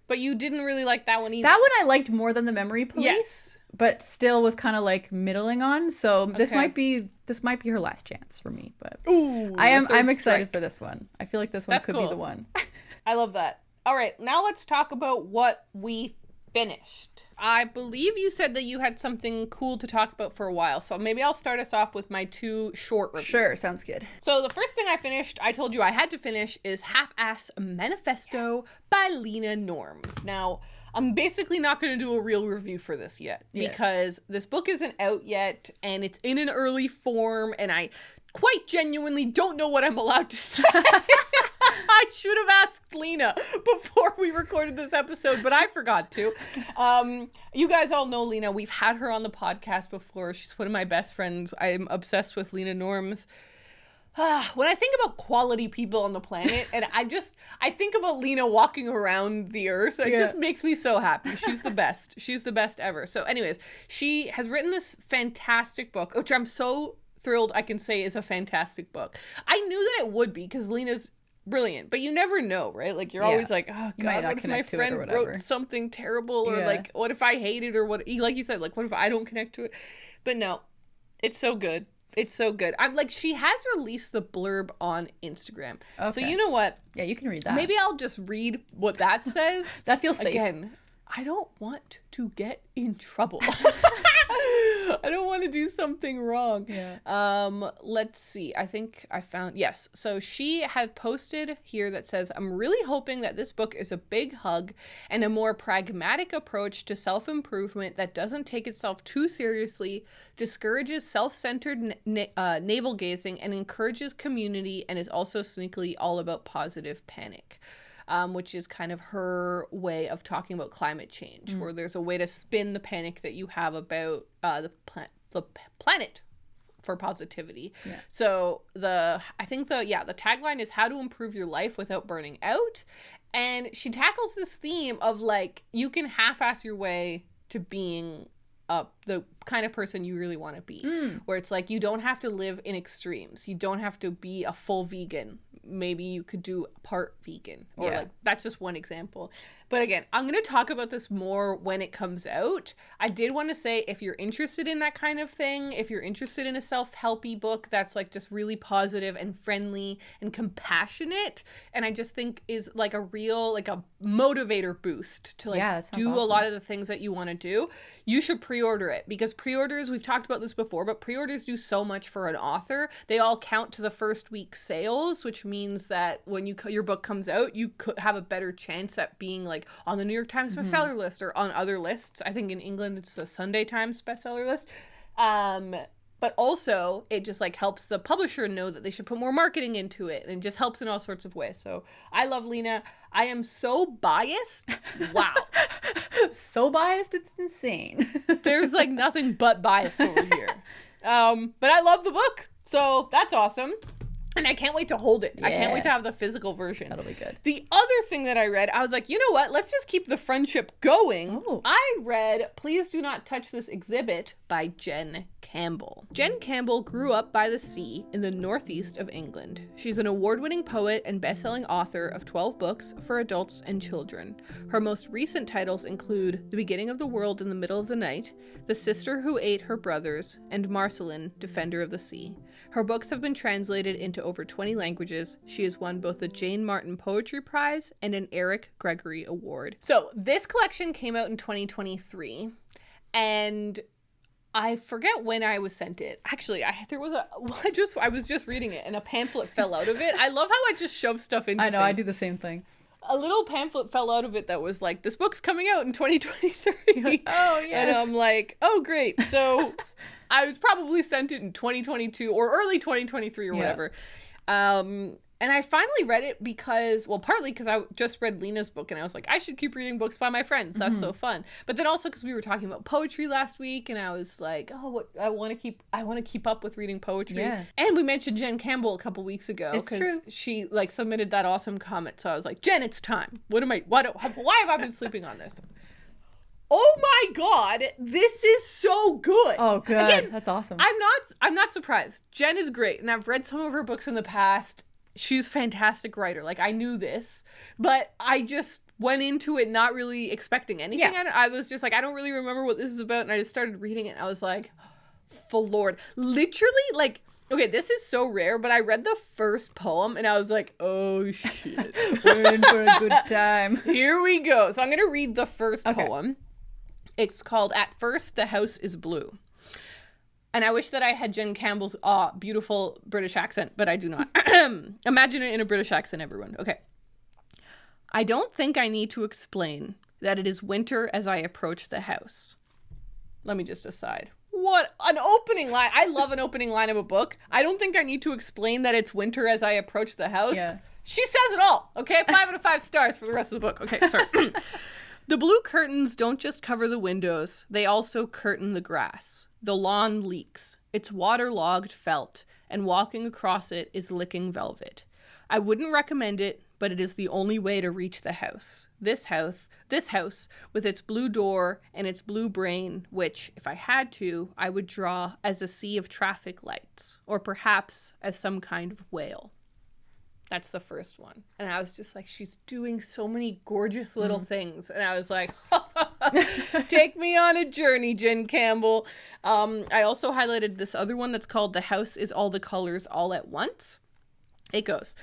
But you didn't really like that one either. That one I liked more than The Memory Police. Yes. But still was kind of like middling on. So this might be her last chance for me. But ooh, I'm excited for this one. I feel like this one could be the one. I love that. All right, now let's talk about what we finished. I believe you said that you had something cool to talk about for a while, so maybe I'll start us off with my 2 short reviews. Sure, sounds good. So the first thing I finished, I told you I had to finish, is Half-Ass Manifesto by Lena Norms. Now, I'm basically not going to do a real review for this yet, because this book isn't out yet, and it's in an early form, and I quite genuinely don't know what I'm allowed to say. I should have asked Lena before we recorded this episode, but I forgot to. You guys all know Lena. We've had her on the podcast before. She's one of my best friends. I'm obsessed with Lena Norms. When I think about quality people on the planet, and I think about Lena walking around the earth, it just makes me so happy. She's the best. She's the best ever. So anyways, she has written this fantastic book, which I'm so thrilled I can say is a fantastic book. I knew that it would be, because Lena's brilliant, but you never know, right? Like, you're always like, oh god, what if my friend wrote something terrible, or like, what if I hate it, or what, like you said, like, what if I don't connect to it? But no, it's so good. It's so good. I'm like, she has released the blurb on Instagram. Okay. So you know what? Yeah, you can read that. Maybe I'll just read what that says. That feels safe. Again, I don't want to get in trouble. I don't want to do something wrong. Yeah. Let's see. I think I found, yes. So she had posted here that says, I'm really hoping that this book is a big hug and a more pragmatic approach to self-improvement that doesn't take itself too seriously, discourages self-centered navel gazing, and encourages community, and is also sneakily all about positive panic. Which is kind of her way of talking about climate change, where there's a way to spin the panic that you have about the planet for positivity. Yeah. So the tagline is how to improve your life without burning out. And she tackles this theme of like, you can half-ass your way to being the kind of person you really want to be, where it's like, you don't have to live in extremes. You don't have to be a full vegan. Maybe you could do part vegan, or like, that's just one example. But again, I'm going to talk about this more when it comes out. I did want to say, if you're interested in that kind of thing, if you're interested in a self-helpy book that's like just really positive and friendly and compassionate, and I just think is like a real, like a motivator boost to like do awesome. A lot of the things that you want to do, you should pre-order it, because pre-orders, we've talked about this before, but pre-orders do so much for an author. They all count to the first week's sales, which means that when your book comes out, you could have a better chance at being like on the New York Times bestseller list, or on other lists. I think in England it's the Sunday Times bestseller list. But also it just like helps the publisher know that they should put more marketing into it, and just helps in all sorts of ways. So I love Lena. I am so biased. Wow. So biased, it's insane. There's like nothing but bias over here. But I love the book. So that's awesome. And I can't wait to hold it. Yeah. I can't wait to have the physical version. That'll be good. The other thing that I read, I was like, you know what? Let's just keep the friendship going. Oh. I read Please Do Not Touch This Exhibit by Jen Campbell. Jen Campbell grew up by the sea in the northeast of England. She's an award-winning poet and best-selling author of 12 books for adults and children. Her most recent titles include The Beginning of the World in the Middle of the Night, The Sister Who Ate Her Brothers, and Marceline, Defender of the Sea. Her books have been translated into over 20 languages. She has won both the Jane Martin Poetry Prize and an Eric Gregory Award. So this collection came out in 2023, and I forget when I was sent it. Actually, I was just reading it, and a pamphlet fell out of it. I love how I just shove stuff into I know, things. I do the same thing. A little pamphlet fell out of it that was like, this book's coming out in 2023. Like, oh, yes. And I'm like, oh, great. So I was probably sent it in 2022 or early 2023 or whatever. And I finally read it because, well, partly because I just read Lena's book and I was like, I should keep reading books by my friends. That's so fun. But then also because we were talking about poetry last week and I was like, oh, what I want to keep up with reading poetry. Yeah. And we mentioned Jen Campbell a couple weeks ago because she like submitted that awesome comment. So I was like, Jen, it's time. Why have I been sleeping on this? Oh my God, this is so good. Oh, good. Again, that's awesome. I'm not surprised. Jen is great, and I've read some of her books in the past. She's a fantastic writer. Like, I knew this, but I just went into it not really expecting anything. Yeah. I was just like, I don't really remember what this is about, and I just started reading it, and I was like, floored. Literally, like, okay, this is so rare, but I read the first poem, and I was like, oh, shit. We're in for a good time. Here we go. So I'm going to read the first poem. It's called At First, the House is Blue. And I wish that I had Jen Campbell's beautiful British accent, but I do not. Imagine it in a British accent, everyone. Okay. I don't think I need to explain that it is winter as I approach the house. Let me just decide. What an opening line. I love an opening line of a book. I don't think I need to explain that it's winter as I approach the house. Yeah. She says it all. Okay, 5 out of 5 stars for the rest of the book. Okay, sorry. The blue curtains don't just cover the windows, they also curtain the grass. The lawn leaks. It's waterlogged felt, and walking across it is licking velvet. I wouldn't recommend it, but it is the only way to reach the house. This house, with its blue door and its blue brain, which, if I had to, I would draw as a sea of traffic lights, or perhaps as some kind of whale. That's the first one. And I was just like, she's doing so many gorgeous little things. And I was like, take me on a journey, Jen Campbell. I also highlighted this other one that's called The House is All the Colors All at Once. It goes,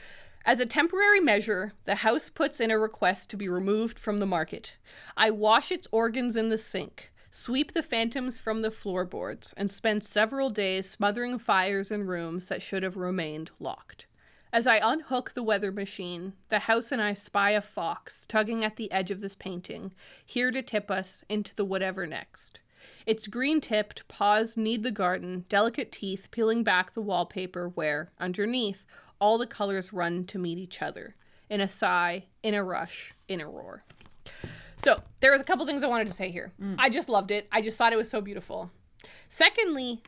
as a temporary measure, the house puts in a request to be removed from the market. I wash its organs in the sink, sweep the phantoms from the floorboards, and spend several days smothering fires in rooms that should have remained locked. As I unhook the weather machine, the house and I spy a fox tugging at the edge of this painting, here to tip us into the whatever next. Its green-tipped paws knead the garden, delicate teeth peeling back the wallpaper where, underneath, all the colors run to meet each other. In a sigh, in a rush, in a roar. So, there was a couple things I wanted to say here. I just loved it. I just thought it was so beautiful. Secondly,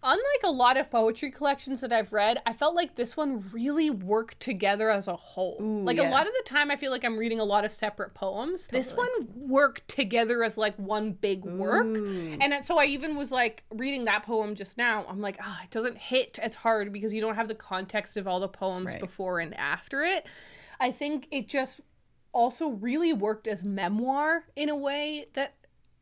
unlike a lot of poetry collections that I've read, I felt like this one really worked together as a whole. Ooh, a lot of the time I feel like I'm reading a lot of separate poems. Totally. This one worked together as like one big work. Ooh. And so I even was like reading that poem just now. I'm like, it doesn't hit as hard because you don't have the context of all the poems before and after it. I think it just also really worked as memoir in a way that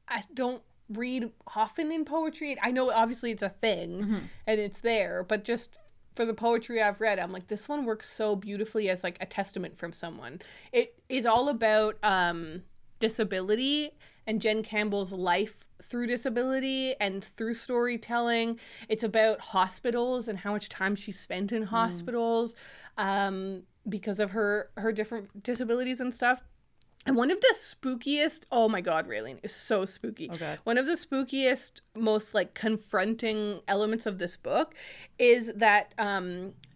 I don't read often in poetry. I know obviously it's a thing and it's there, but just for the poetry I've read, I'm like, this one works so beautifully as like a testament from someone. It is all about disability and Jen Campbell's life through disability and through storytelling. It's about hospitals and how much time she spent in hospitals because of her different disabilities and stuff. And one of the spookiest, oh my God, Raeleen, is so spooky. Oh God. One of the spookiest, most like confronting elements of this book is that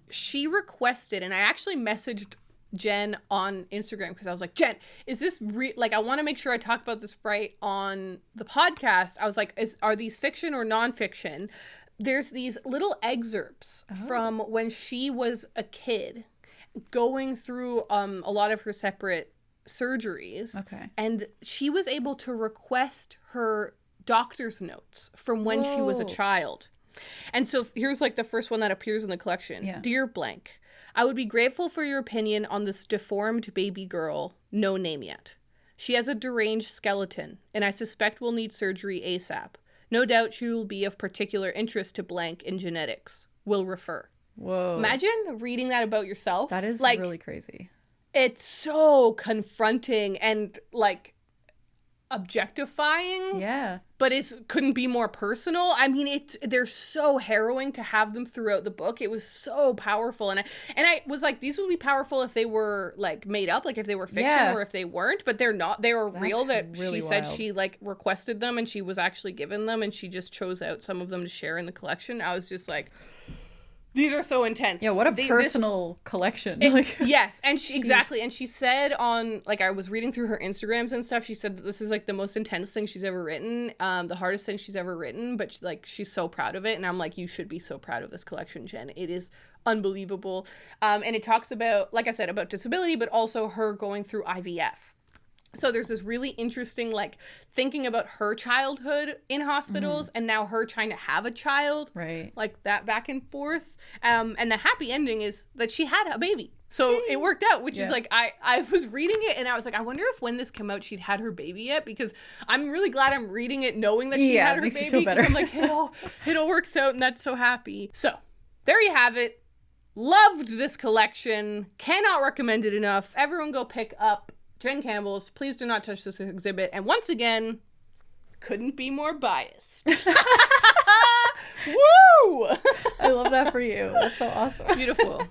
she requested, and I actually messaged Jen on Instagram because I was like, Jen, is this I want to make sure I talk about this right on the podcast. I was like, are these fiction or nonfiction? There's these little excerpts from when she was a kid going through a lot of her separate surgeries. Okay. And she was able to request her doctor's notes from when she was a child. And so here's like the first one that appears in the collection. Yeah. Dear blank, I would be grateful for your opinion on this deformed baby girl, no name yet. She has a deranged skeleton, and I suspect will need surgery ASAP. No doubt she will be of particular interest to blank in genetics. Will refer. Whoa. Imagine reading that about yourself. That is like, really crazy. It's so confronting and like objectifying. Yeah. But couldn't be more personal. I mean, they're so harrowing to have them throughout the book. It was so powerful. And I was like, these would be powerful if they were like made up, like if they were fiction or if they weren't, but they're not. They were real. That really she said she like requested them and she was actually given them and she just chose out some of them to share in the collection. I was just like, These are so intense. Yeah, what a personal collection. Yes, and exactly. And she said on, like, I was reading through her Instagrams and stuff, she said that this is, like, the most intense thing she's ever written, the hardest thing she's ever written, but, like, she's so proud of it. And I'm like, you should be so proud of this collection, Jen. It is unbelievable. And it talks about, like I said, about disability, but also her going through IVF. So there's this really interesting, like, thinking about her childhood in hospitals and now her trying to have a child. Right. Like that back and forth. And the happy ending is that she had a baby. So it worked out, which is like, I was reading it and I was like, I wonder if when this came out, she'd had her baby yet, because I'm really glad I'm reading it knowing that she had her baby. Because I'm like, it all works out and that's so happy. So there you have it. Loved this collection. Cannot recommend it enough. Everyone go pick up Jen Campbell's Please Do Not Touch This Exhibit. And once again, couldn't be more biased. Woo! I love that for you. That's so awesome. Beautiful.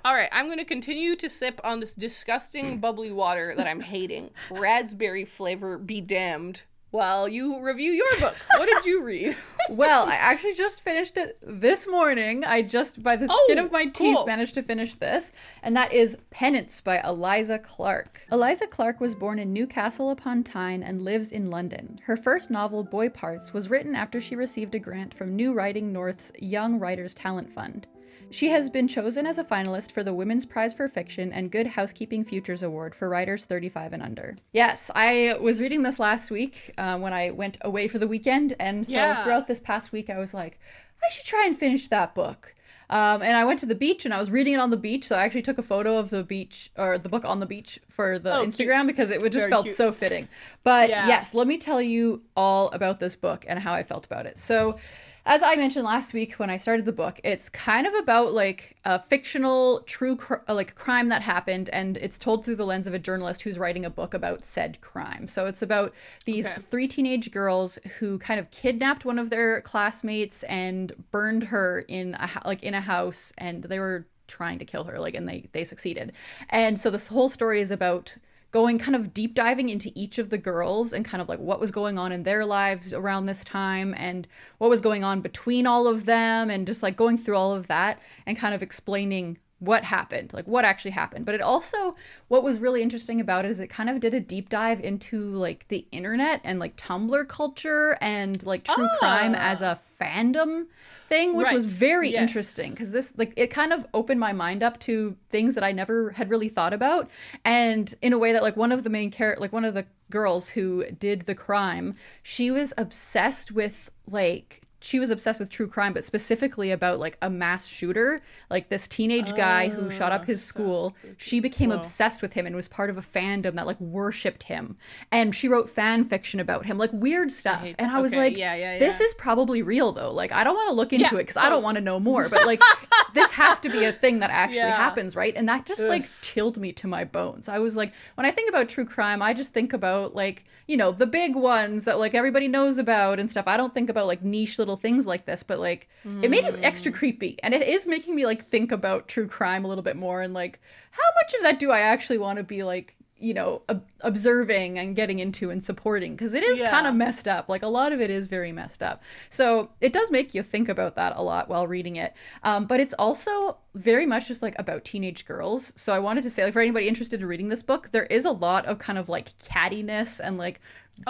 All right, I'm going to continue to sip on this disgusting bubbly water that I'm hating. Raspberry flavor be damned. While you review your book. What did you read? Well, I actually just finished it this morning. I just, by the skin of my teeth, managed to finish this. And that is Penance by Eliza Clark. Eliza Clark was born in Newcastle upon Tyne and lives in London. Her first novel, Boy Parts, was written after she received a grant from New Writing North's Young Writers Talent Fund. She has been chosen as a finalist for the Women's Prize for Fiction and Good Housekeeping Futures Award for writers 35 and under. Yes, I was reading this last week when I went away for the weekend, and so throughout this past week I was like, I should try and finish that book. And I went to the beach and I was reading it on the beach, so I actually took a photo of the beach, or the book on the beach, for the Instagram, because it just felt so fitting. But yes, let me tell you all about this book and how I felt about it. So, as I mentioned last week when I started the book, it's kind of about like a fictional true crime that happened, and it's told through the lens of a journalist who's writing a book about said crime. So it's about these three teenage girls who kind of kidnapped one of their classmates and burned her in a house, and they were trying to kill her, and they succeeded. And so this whole story is about going kind of deep diving into each of the girls and kind of like what was going on in their lives around this time and what was going on between all of them, and just like going through all of that and kind of explaining what happened, like what actually happened. But it also, what was really interesting about it is it kind of did a deep dive into like the internet and like Tumblr culture and like true crime as a fandom thing, which was very interesting, because this, like, it kind of opened my mind up to things that I never had really thought about, and in a way that, like, one of the main one of the girls who did the crime, she was obsessed with true crime, but specifically about like a mass shooter, like this teenage guy who shot up his school. She became obsessed with him and was part of a fandom that like worshipped him. And she wrote fan fiction about him, like weird stuff. And I was like, this is probably real though. Like, I don't want to look into it because I don't want to know more, but like this has to be a thing that actually happens, right? And that just like chilled me to my bones. I was like, when I think about true crime, I just think about like, you know, the big ones that like everybody knows about and stuff. I don't think about like niche little things like this, but like it made it extra creepy, and it is making me like think about true crime a little bit more, and like how much of that do I actually want to be like, you know, observing and getting into and supporting, because it is kind of messed up. Like a lot of it is very messed up, so it does make you think about that a lot while reading it. But it's also very much just like about teenage girls, so I wanted to say, like, for anybody interested in reading this book, there is a lot of kind of like cattiness and like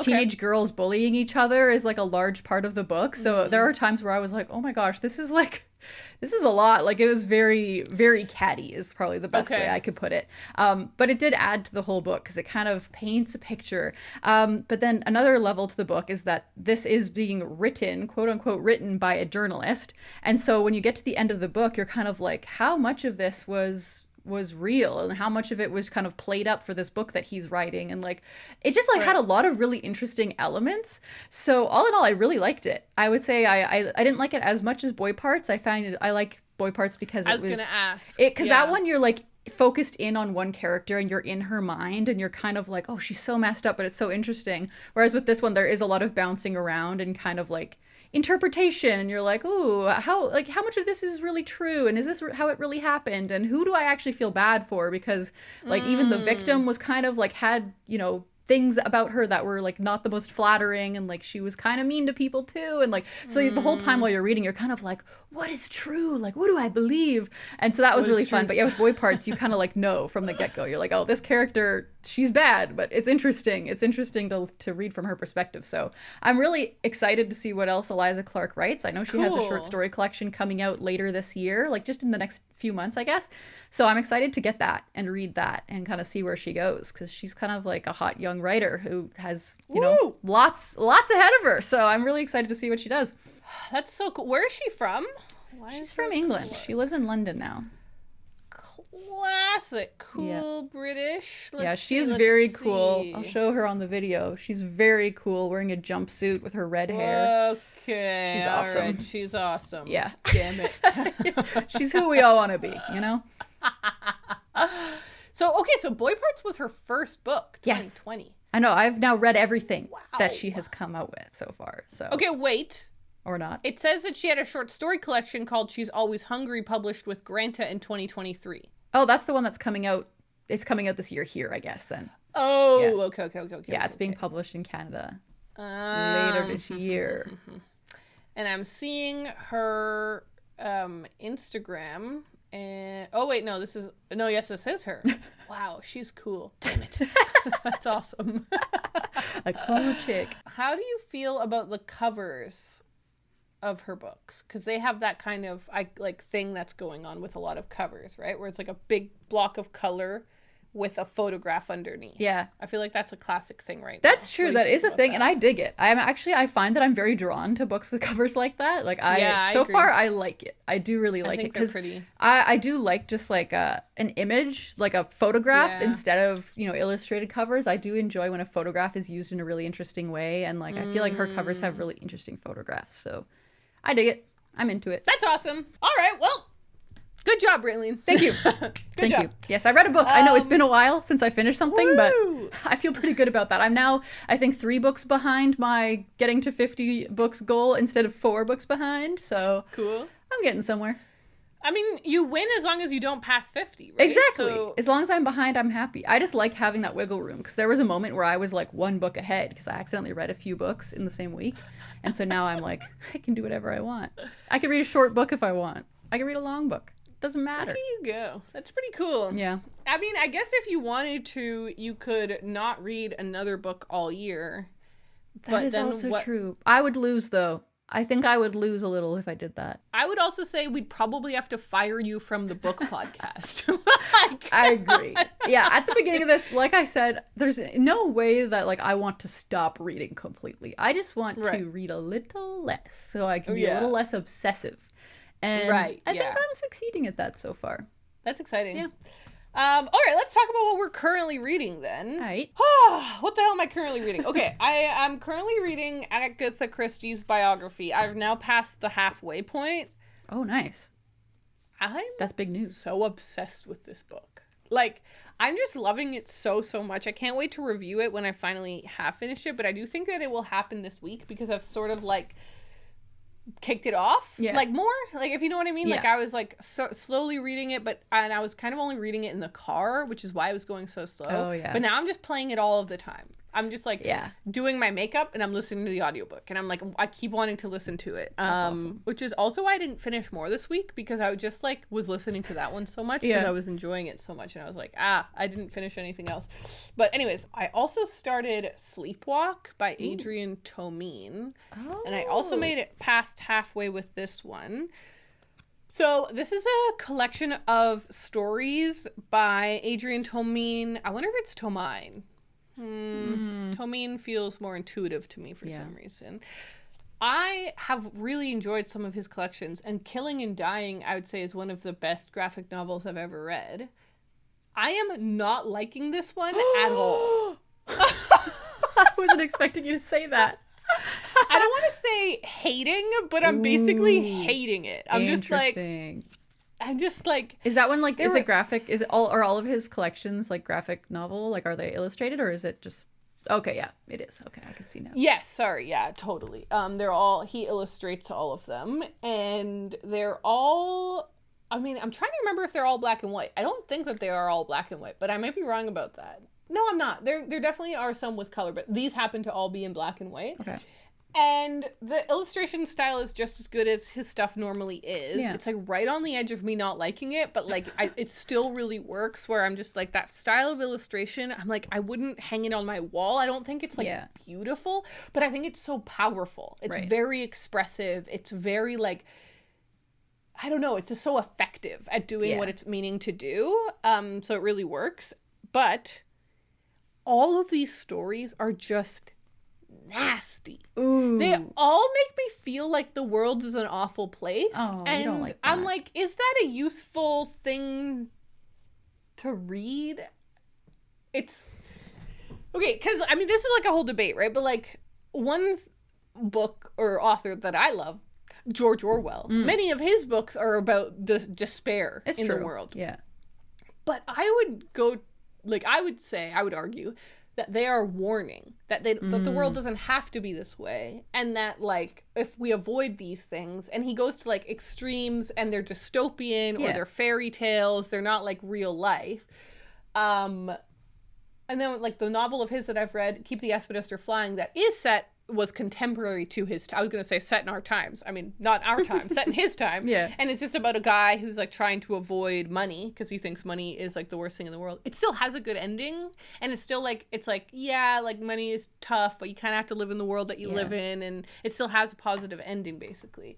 teenage girls bullying each other is like a large part of the book. So there are times where I was like, oh my gosh, this is a lot. Like, it was very, very catty is probably the best way I could put it. But it did add to the whole book because it kind of paints a picture. But then another level to the book is that this is being written, quote unquote, written by a journalist. And so when you get to the end of the book, you're kind of like, how much of this was real and how much of it was kind of played up for this book that he's writing, and like it just like had a lot of really interesting elements. So all in all, I really liked it. I would say I didn't like it as much as Boy Parts. I like Boy Parts because I was gonna ask it, because that one you're like focused in on one character and you're in her mind and you're kind of like, oh, she's so messed up, but it's so interesting. Whereas with this one, there is a lot of bouncing around and kind of like interpretation, and you're like, ooh, how much of this is really true, and is this how it really happened, and who do I actually feel bad for, because like even the victim was kind of like had, you know, things about her that were like not the most flattering, and like she was kind of mean to people too, and like so the whole time while you're reading you're kind of like, what is true, like what do I believe? And so that was really fun. But yeah, with Boy Parts you kind of like know from the get-go, you're like, oh, this character, she's bad, but it's interesting to read from her perspective. So I'm really excited to see what else Eliza Clark writes. I know she has a short story collection coming out later this year, like just in the next few months, I guess. So I'm excited to get that and read that and kind of see where she goes, because she's kind of like a hot young writer who has, you know, lots ahead of her. So I'm really excited to see what she does. That's so cool. Where is she from? She's from England. She lives in London now. Classic. Cool British. She's very cool. I'll show her on the video. She's very cool, wearing a jumpsuit with her red hair. Okay. She's awesome. Right. She's awesome. Yeah. Damn it. She's who we all want to be, you know? So Boy Parts was her first book, 2020. Yes. I know. I've now read everything that she has come out with so far. So okay, wait. Or not. It says that she had a short story collection called She's Always Hungry, published with Granta in 2023. Oh, that's the one that's coming out. It's coming out this year here, I guess, then. Oh, yeah. Okay. Yeah, it's being published in Canada later this year. And I'm seeing her Instagram. And this is her. Wow, she's cool. Damn it. That's awesome. A cool chick. How do you feel about the covers of her books? Because they have that kind of thing that's going on with a lot of covers, right? Where it's like a big block of color with a photograph underneath. Yeah. I feel like that's a classic thing right now. That's true. That is a thing, and I dig it. I find that I'm very drawn to books with covers like that. Like so far I like it. I do really like it, because I do like just like an image, like a photograph instead of, you know, illustrated covers. I do enjoy when a photograph is used in a really interesting way, and like I feel like her covers have really interesting photographs. So I dig it. I'm into it. That's awesome. All right, well, good job, Raeleen. Thank you. Thank you. Yes, I read a book. I know it's been a while since I finished something, but I feel pretty good about that. I'm now, I think, 3 books behind my getting to 50 books goal instead of 4 books behind. So cool. I'm getting somewhere. I mean, you win as long as you don't pass 50, right? Exactly. So, as long as I'm behind, I'm happy. I just like having that wiggle room, because there was a moment where I was like 1 book ahead because I accidentally read a few books in the same week. And so now I'm like, I can do whatever I want. I can read a short book if I want. I can read a long book. Doesn't matter. There you go. That's pretty cool. Yeah. I mean, I guess if you wanted to, you could not read another book all year. That is also true. I would lose, though. I think I would lose a little if I did that. I would also say we'd probably have to fire you from the book podcast. I agree. Yeah, at the beginning of this, like I said, there's no way that like I want to stop reading completely. I just want to read a little less so I can be a little less obsessive. And I think I'm succeeding at that so far. That's exciting. Yeah. All right, let's talk about what we're currently reading then. All right. What the hell am I currently reading? Okay, I'm currently reading Agatha Christie's biography. I've now passed the halfway point. Oh, nice. That's big news. So obsessed with this book. Like, I'm just loving it so much. I can't wait to review it when I finally have finished it, but I do think that it will happen this week because I've sort of like kicked it off like more, like, if you know what I mean. Like I was like slowly reading it, and I was kind of only reading it in the car, which is why I was going so slow. But now I'm just playing it all of the time. I'm just like doing my makeup and I'm listening to the audiobook, and I'm like, I keep wanting to listen to it. Awesome. Which is also why I didn't finish more this week, because I just like was listening to that one so much because I was enjoying it so much, and I was like, I didn't finish anything else. But anyways, I also started Sleepwalk by Adrian Tomine, and I also made it past halfway with this one. So this is a collection of stories by Adrian Tomine. I wonder if it's Tomine. Tomine feels more intuitive to me for some reason. I have really enjoyed some of his collections, and Killing and Dying, I would say, is one of the best graphic novels I've ever read. I am not liking this one at all. I wasn't expecting you to say that. I don't want to say hating, but I'm basically hating it. I'm just like, is that one like, is it graphic? Is it are all of his collections like graphic novel? Like, are they illustrated, or is it just, okay, yeah, it is. Okay, I can see now. Yes, sorry, yeah, totally. He illustrates all of them, and they're all, I mean, I'm trying to remember if they're all black and white. I don't think that they are all black and white, but I might be wrong about that. No, I'm not. There definitely are some with color, but these happen to all be in black and white. Okay. And the illustration style is just as good as his stuff normally is. Yeah. It's like right on the edge of me not liking it, but like it still really works, where I'm just like, that style of illustration, I'm like, I wouldn't hang it on my wall. I don't think it's like beautiful, but I think it's so powerful. It's very expressive. It's very like, I don't know, it's just so effective at doing what it's meaning to do. So it really works. But all of these stories are just nasty. Ooh. They all make me feel like the world is an awful place. Oh, and you don't like that. I'm like, is that a useful thing to read? It's okay, because I mean, this is like a whole debate, right? But like, one book or author that I love, George Orwell, many of his books are about the despair in the world. Yeah. But I would argue that they are warning that that the world doesn't have to be this way, and that like, if we avoid these things, and he goes to like extremes, and they're dystopian or they're fairy tales, they're not like real life. And then like the novel of his that I've read, Keep the Aspidistra Flying, that was contemporary to his I was going to say set in our times. I mean, not our time, set in his time. Yeah. And it's just about a guy who's like trying to avoid money because he thinks money is like the worst thing in the world. It still has a good ending, and it's still like, it's like, yeah, like money is tough, but you kind of have to live in the world that you live in, and it still has a positive ending basically.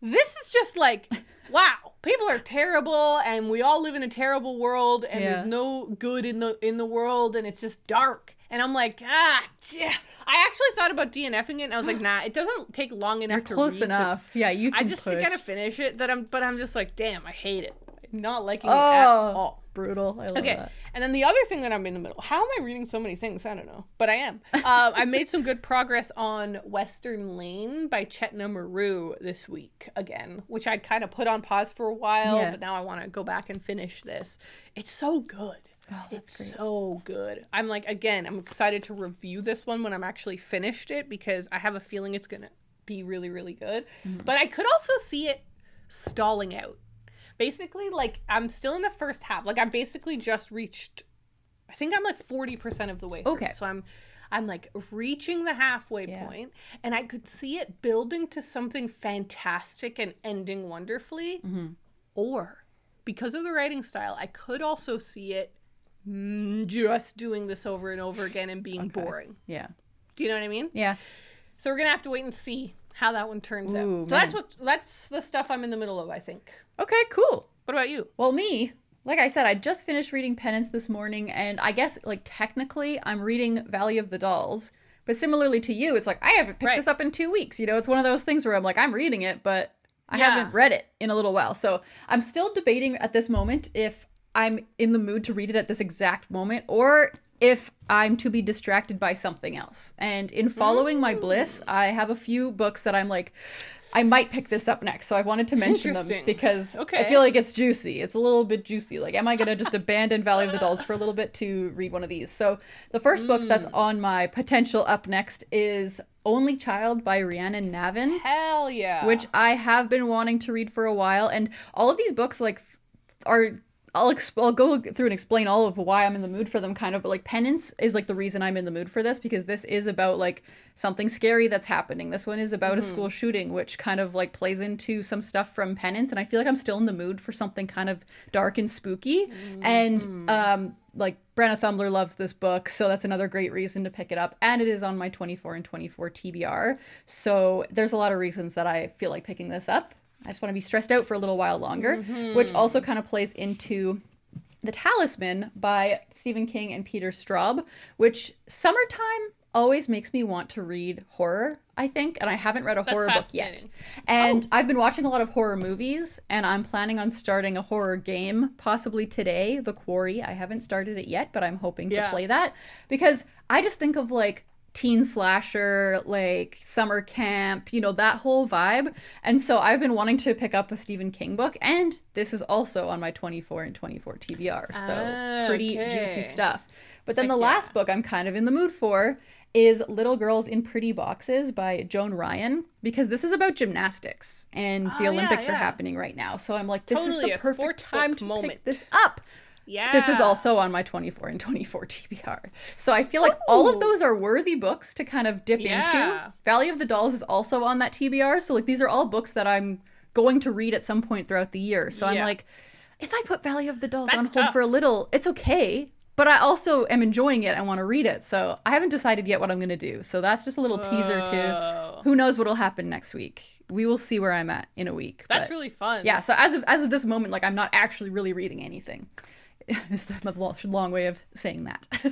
This is just like, wow, people are terrible, and we all live in a terrible world, and there's no good in the world, and it's just dark. And I'm like, I actually thought about DNFing it, and I was like, nah, it doesn't take long enough to read. Close enough. Yeah, you can I just push. gotta finish it, but I'm just like, damn, I hate it. I'm not liking it at all. Brutal. I love that. And then the other thing that I'm in the middle, how am I reading so many things? I don't know, but I am. I made some good progress on Western Lane by Chetna Maru this week again, which I'd kind of put on pause for a while, but now I want to go back and finish this. It's so good. Oh, that's great. So good. I'm like, again, I'm excited to review this one when I'm actually finished it, because I have a feeling it's going to be really, really good. But I could also see it stalling out. Basically, like, I'm still in the first half. Like, I've basically just reached, I think I'm like 40% of the way through. Okay. So I'm like reaching the halfway point, and I could see it building to something fantastic and ending wonderfully. Or, because of the writing style, I could also see it just doing this over and over again and being boring. Yeah. Do you know what I mean? Yeah. So we're gonna have to wait and see how that one turns out. So that's the stuff I'm in the middle of, I think. Okay, cool. What about you? Well, me, like I said, I just finished reading Penance this morning, and I guess like technically I'm reading Valley of the Dolls, but similarly to you, it's like I haven't picked this up in 2 weeks. You know, it's one of those things where I'm like, I'm reading it, but I haven't read it in a little while. So I'm still debating at this moment if I'm in the mood to read it at this exact moment, or if I'm to be distracted by something else. And in following my bliss, I have a few books that I'm like, I might pick this up next. So I wanted to mention them because I feel like it's juicy. It's a little bit juicy. Like, am I going to just abandon Valley of the Dolls for a little bit to read one of these? So the first book that's on my potential up next is Only Child by Rhiannon Navin. Hell yeah. Which I have been wanting to read for a while. And all of these books like are... I'll go through and explain all of why I'm in the mood for them kind of, but like Penance is like the reason I'm in the mood for this, because this is about like something scary that's happening. This one is about a school shooting, which kind of like plays into some stuff from Penance, and I feel like I'm still in the mood for something kind of dark and spooky. And like Brenna Thumbler loves this book, so that's another great reason to pick it up, and it is on my 24 and 24 TBR, so there's a lot of reasons that I feel like picking this up. I just want to be stressed out for a little while longer, which also kind of plays into The Talisman by Stephen King and Peter Straub, which summertime always makes me want to read horror, I think, and I haven't read a horror book yet. And I've been watching a lot of horror movies, and I'm planning on starting a horror game possibly today, The Quarry. I haven't started it yet, but I'm hoping to play that, because I just think of like teen slasher, like summer camp, you know, that whole vibe. And so I've been wanting to pick up a Stephen King book, and this is also on my 24 and 24 TBR. So pretty juicy stuff. But then the last book I'm kind of in the mood for is Little Girls in Pretty Boxes by Joan Ryan, because this is about gymnastics, and the Olympics are happening right now. So I'm like, this is the perfect time to pick this up. Yeah. This is also on my 24 and 24 TBR. So I feel like all of those are worthy books to kind of dip into. Valley of the Dolls is also on that TBR. So like these are all books that I'm going to read at some point throughout the year. So I'm like, if I put Valley of the Dolls on hold for a little, it's okay. But I also am enjoying it. I want to read it. So I haven't decided yet what I'm going to do. So that's just a little teaser to who knows what'll happen next week. We will see where I'm at in a week. That's really fun. Yeah. So as of this moment, like I'm not actually really reading anything. Is the long way of saying that. I'm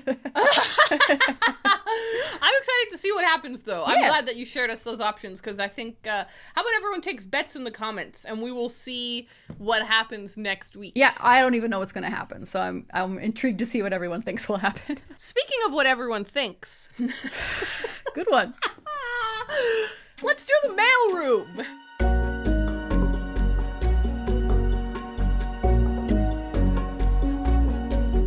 excited to see what happens, though. I'm glad that you shared us those options, because I think, how about everyone takes bets in the comments, and we will see what happens next week. Yeah, I don't even know what's going to happen, so I'm intrigued to see what everyone thinks will happen. Speaking of what everyone thinks. Good one. Let's do the mailroom.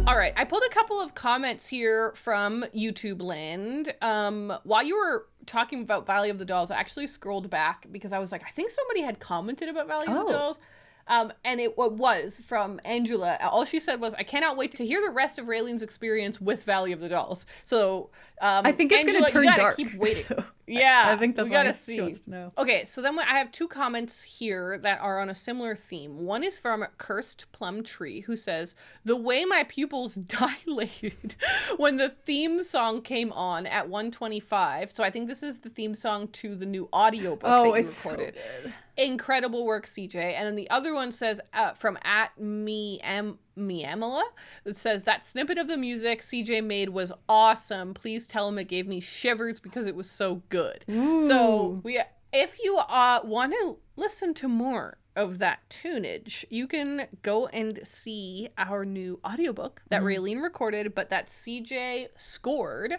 All right, I pulled a couple of comments here from YouTube land. While you were talking about Valley of the Dolls, I actually scrolled back because I was like, I think somebody had commented about Valley of the Dolls. And it was from Angela. All she said was, I cannot wait to hear the rest of Raeleen's experience with Valley of the Dolls. So I think it's going to turn dark. Keep waiting. Yeah, I think that's what she wants to know. Okay, so then I have two comments here that are on a similar theme. One is from Cursed Plum Tree, who says, the way my pupils dilated when the theme song came on at 1:25. So I think this is the theme song to the new audiobook that you recorded. So good. Incredible work, CJ. And then the other one says from @Miamela, it says, that snippet of the music CJ made was awesome. Please tell him it gave me shivers because it was so good. Ooh. So if you want to listen to more of that tunage, you can go and see our new audiobook that Raeleen recorded, but that CJ scored.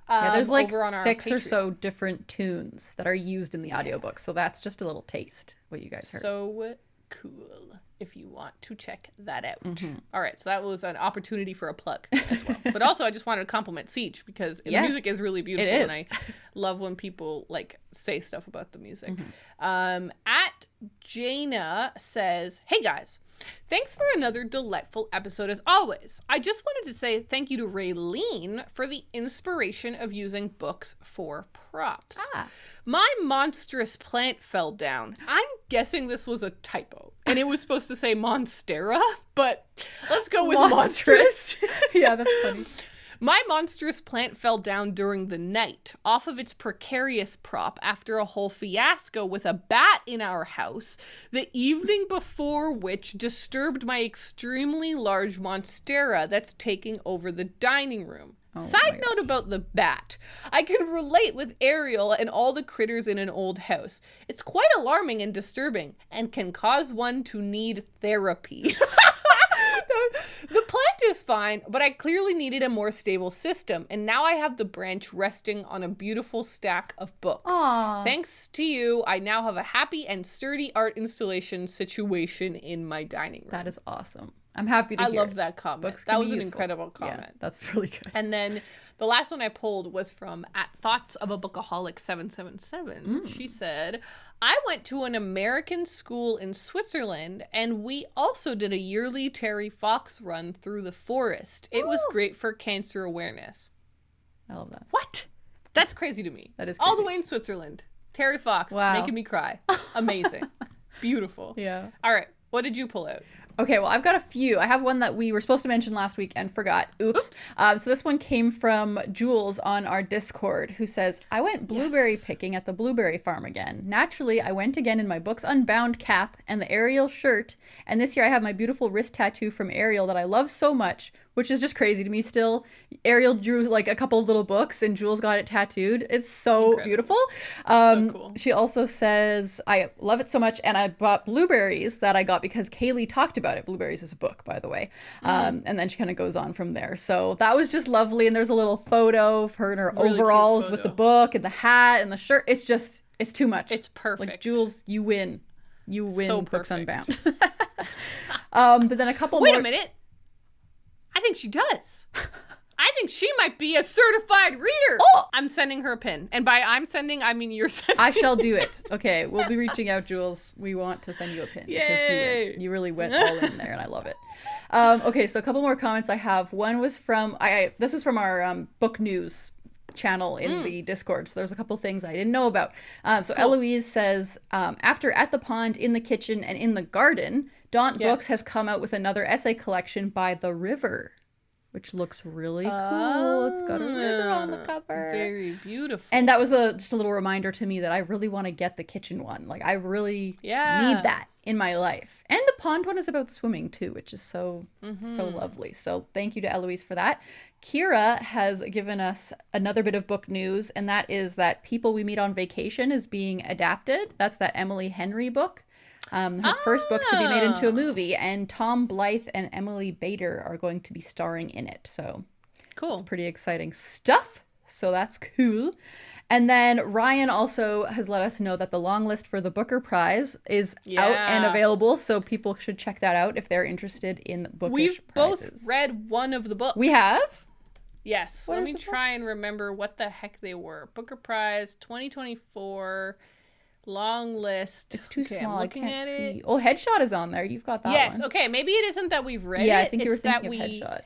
There's like 6 or so different tunes that are used in the audiobook. So that's just a little taste what you guys heard. So cool if you want to check that out. All right, so that was an opportunity for a plug as well. But also I just wanted to compliment Siege because the music is really beautiful. And I love when people like say stuff about the music. @Jaina says, hey guys, thanks for another delightful episode as always. I just wanted to say thank you to Raeleen for the inspiration of using books for props. My monstrous plant fell down. I'm guessing this was a typo and it was supposed to say monstera, but let's go with monstrous. Yeah, that's funny. My monstrous plant fell down during the night off of its precarious prop after a whole fiasco with a bat in our house the evening before, which disturbed my extremely large monstera that's taking over the dining room. Side note about the bat. I can relate with Ariel and all the critters in an old house. It's quite alarming and disturbing and can cause one to need therapy. The plant is fine, but I clearly needed a more stable system, and now I have the branch resting on a beautiful stack of books. Aww. Thanks to you, I now have a happy and sturdy art installation situation in my dining room. That is awesome. I'm happy to hear. I love that comment. That was an incredible comment. Yeah, that's really good. And then the last one I pulled was from @ThoughtsOfABookaholic777. She said, I went to an American school in Switzerland, and we also did a yearly Terry Fox run through the forest. It was great for cancer awareness. I love that. What? That's crazy to me. That is crazy. All the way in Switzerland. Terry Fox, making me cry. Amazing. Beautiful. Yeah. All right. What did you pull out? Okay, well, I've got a few. I have one that we were supposed to mention last week and forgot. Oops. So this one came from Jules on our Discord, who says, I went blueberry picking at the blueberry farm again. Naturally, I went again in my Books Unbound cap and the Ariel shirt. And this year I have my beautiful wrist tattoo from Ariel that I love so much, which is just crazy to me still. Ariel drew like a couple of little books and Jules got it tattooed. It's so beautiful. So cool. She also says, I love it so much, and I bought Blueberries that I got because Kaylee talked about it. Blueberries is a book, by the way. And then she kind of goes on from there. So that was just lovely. And there's a little photo of her in her overalls with the book and the hat and the shirt. It's just, it's too much. It's perfect. Like, Jules, you win. You win so Books Unbound. But then a couple more. Wait a minute. I think she does. I think she might be a certified reader. Oh! I'm sending her a pin. And by I'm sending, I mean you're sending. I shall do it. Okay, we'll be reaching out, Jules. We want to send you a pin. Yay! Because you really went all in there, and I love it. Okay, so a couple more comments I have. One was from, this was from our book news channel in the Discord, so there's a couple things I didn't know about. So cool. Eloise says, after At the Pond, In the Kitchen, and In the Garden, Daunt Books has come out with another essay collection by The River, which looks really cool. It's got a river on the cover. Very beautiful. And that was just a little reminder to me that I really want to get the kitchen one. Like, I really need that in my life. And the pond one is about swimming too, which is so lovely. So thank you to Eloise for that. Kira has given us another bit of book news, and that is that People We Meet on Vacation is being adapted. That's that Emily Henry book. Her first book to be made into a movie, and Tom Blythe and Emily Bader are going to be starring in it. So cool. It's pretty exciting stuff. So that's cool. And then Ryan also has let us know that the long list for the Booker Prize is out and available. So people should check that out if they're interested in bookish prizes. Both read one of the books. We have? Yes. Let me try and remember what the heck they were. Booker Prize 2024. Long list. It's too small. I can't see. Oh, Headshot is on there. You've got that one. Yes. Okay. Maybe it isn't that we've read it. Yeah, I think you were thinking of Headshot.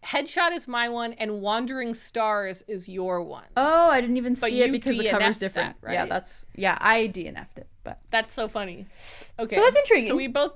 Headshot is my one, and Wandering Stars is your one. Oh, I didn't even see it because the cover's different. That, right? Yeah, I DNF'd it, but that's so funny. Okay. So that's intriguing. So we both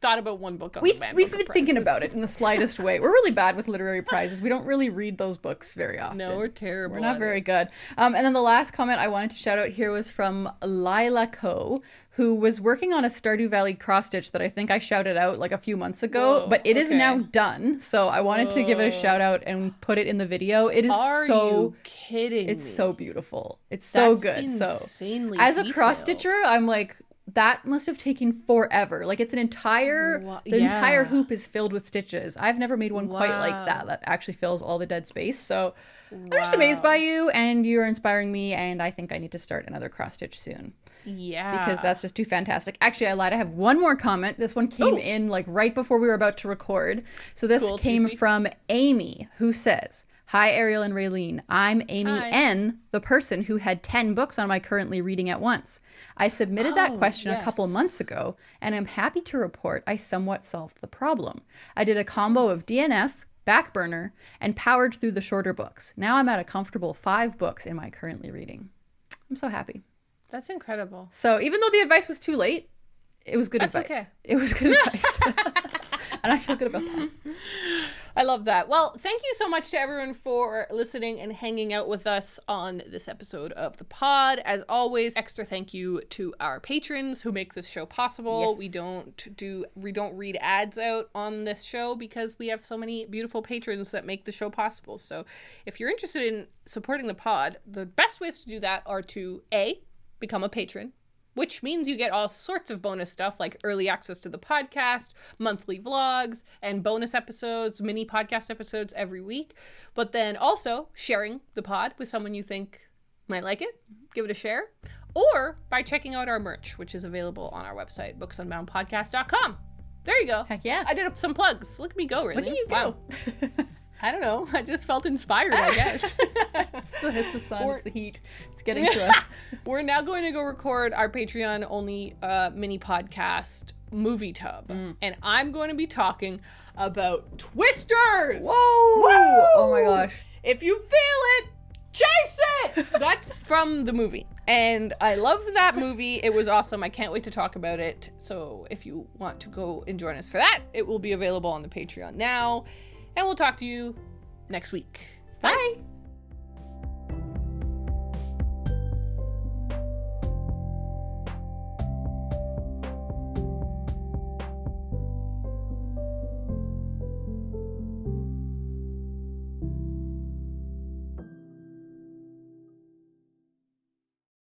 thought about one book on the band. We've been thinking about it in the slightest way. We're really bad with literary prizes. We don't really read those books very often. No, we're terrible. We're not very good. And then the last comment I wanted to shout out here was from Lila Co, who was working on a Stardew Valley cross stitch that I think I shouted out like a few months ago, but it is now done. So I wanted to give it a shout out and put it in the video. It is you kidding me? It's so beautiful. It's so good. Insanely so as a cross stitcher, I'm like, that must have taken forever. Like, it's an entire, the entire hoop is filled with stitches. I've never made one quite like that actually fills all the dead space. So I'm just amazed by you, and you're inspiring me, and I think I need to start another cross stitch soon. Yeah. Because that's just too fantastic. Actually, I lied. I have one more comment. This one came in like right before we were about to record. So this came from Amy, who says, "Hi, Ariel and Raeleen. I'm Amy N, the person who had 10 books on my currently reading at once. I submitted that question a couple months ago, and I'm happy to report I somewhat solved the problem. I did a combo of DNF, back burner, and powered through the shorter books. Now I'm at a comfortable 5 books in my currently reading. I'm so happy." That's incredible. So even though the advice was too late, it was good advice. Okay. It was good advice. And I feel good about that. I love that. Well, thank you so much to everyone for listening and hanging out with us on this episode of the pod. As always, extra thank you to our patrons who make this show possible. Yes. We don't read ads out on this show because we have so many beautiful patrons that make the show possible. So if you're interested in supporting the pod, the best ways to do that are to become a patron, which means you get all sorts of bonus stuff like early access to the podcast, monthly vlogs, and bonus episodes, mini podcast episodes every week. But then also sharing the pod with someone you think might like it. Give it a share. Or by checking out our merch, which is available on our website, booksunboundpodcast.com. There you go. Heck yeah. I did some plugs. Look at me go, Raeleen. Look at you go. I don't know. I just felt inspired, I guess. It's the sun. It's the heat. It's getting to us. We're now going to go record our Patreon-only mini podcast, Movie Tub. And I'm going to be talking about Twisters! Whoa! Woo! Oh my gosh. If you feel it, chase it! That's from the movie. And I love that movie. It was awesome. I can't wait to talk about it. So if you want to go and join us for that, it will be available on the Patreon now. And we'll talk to you next week. Bye.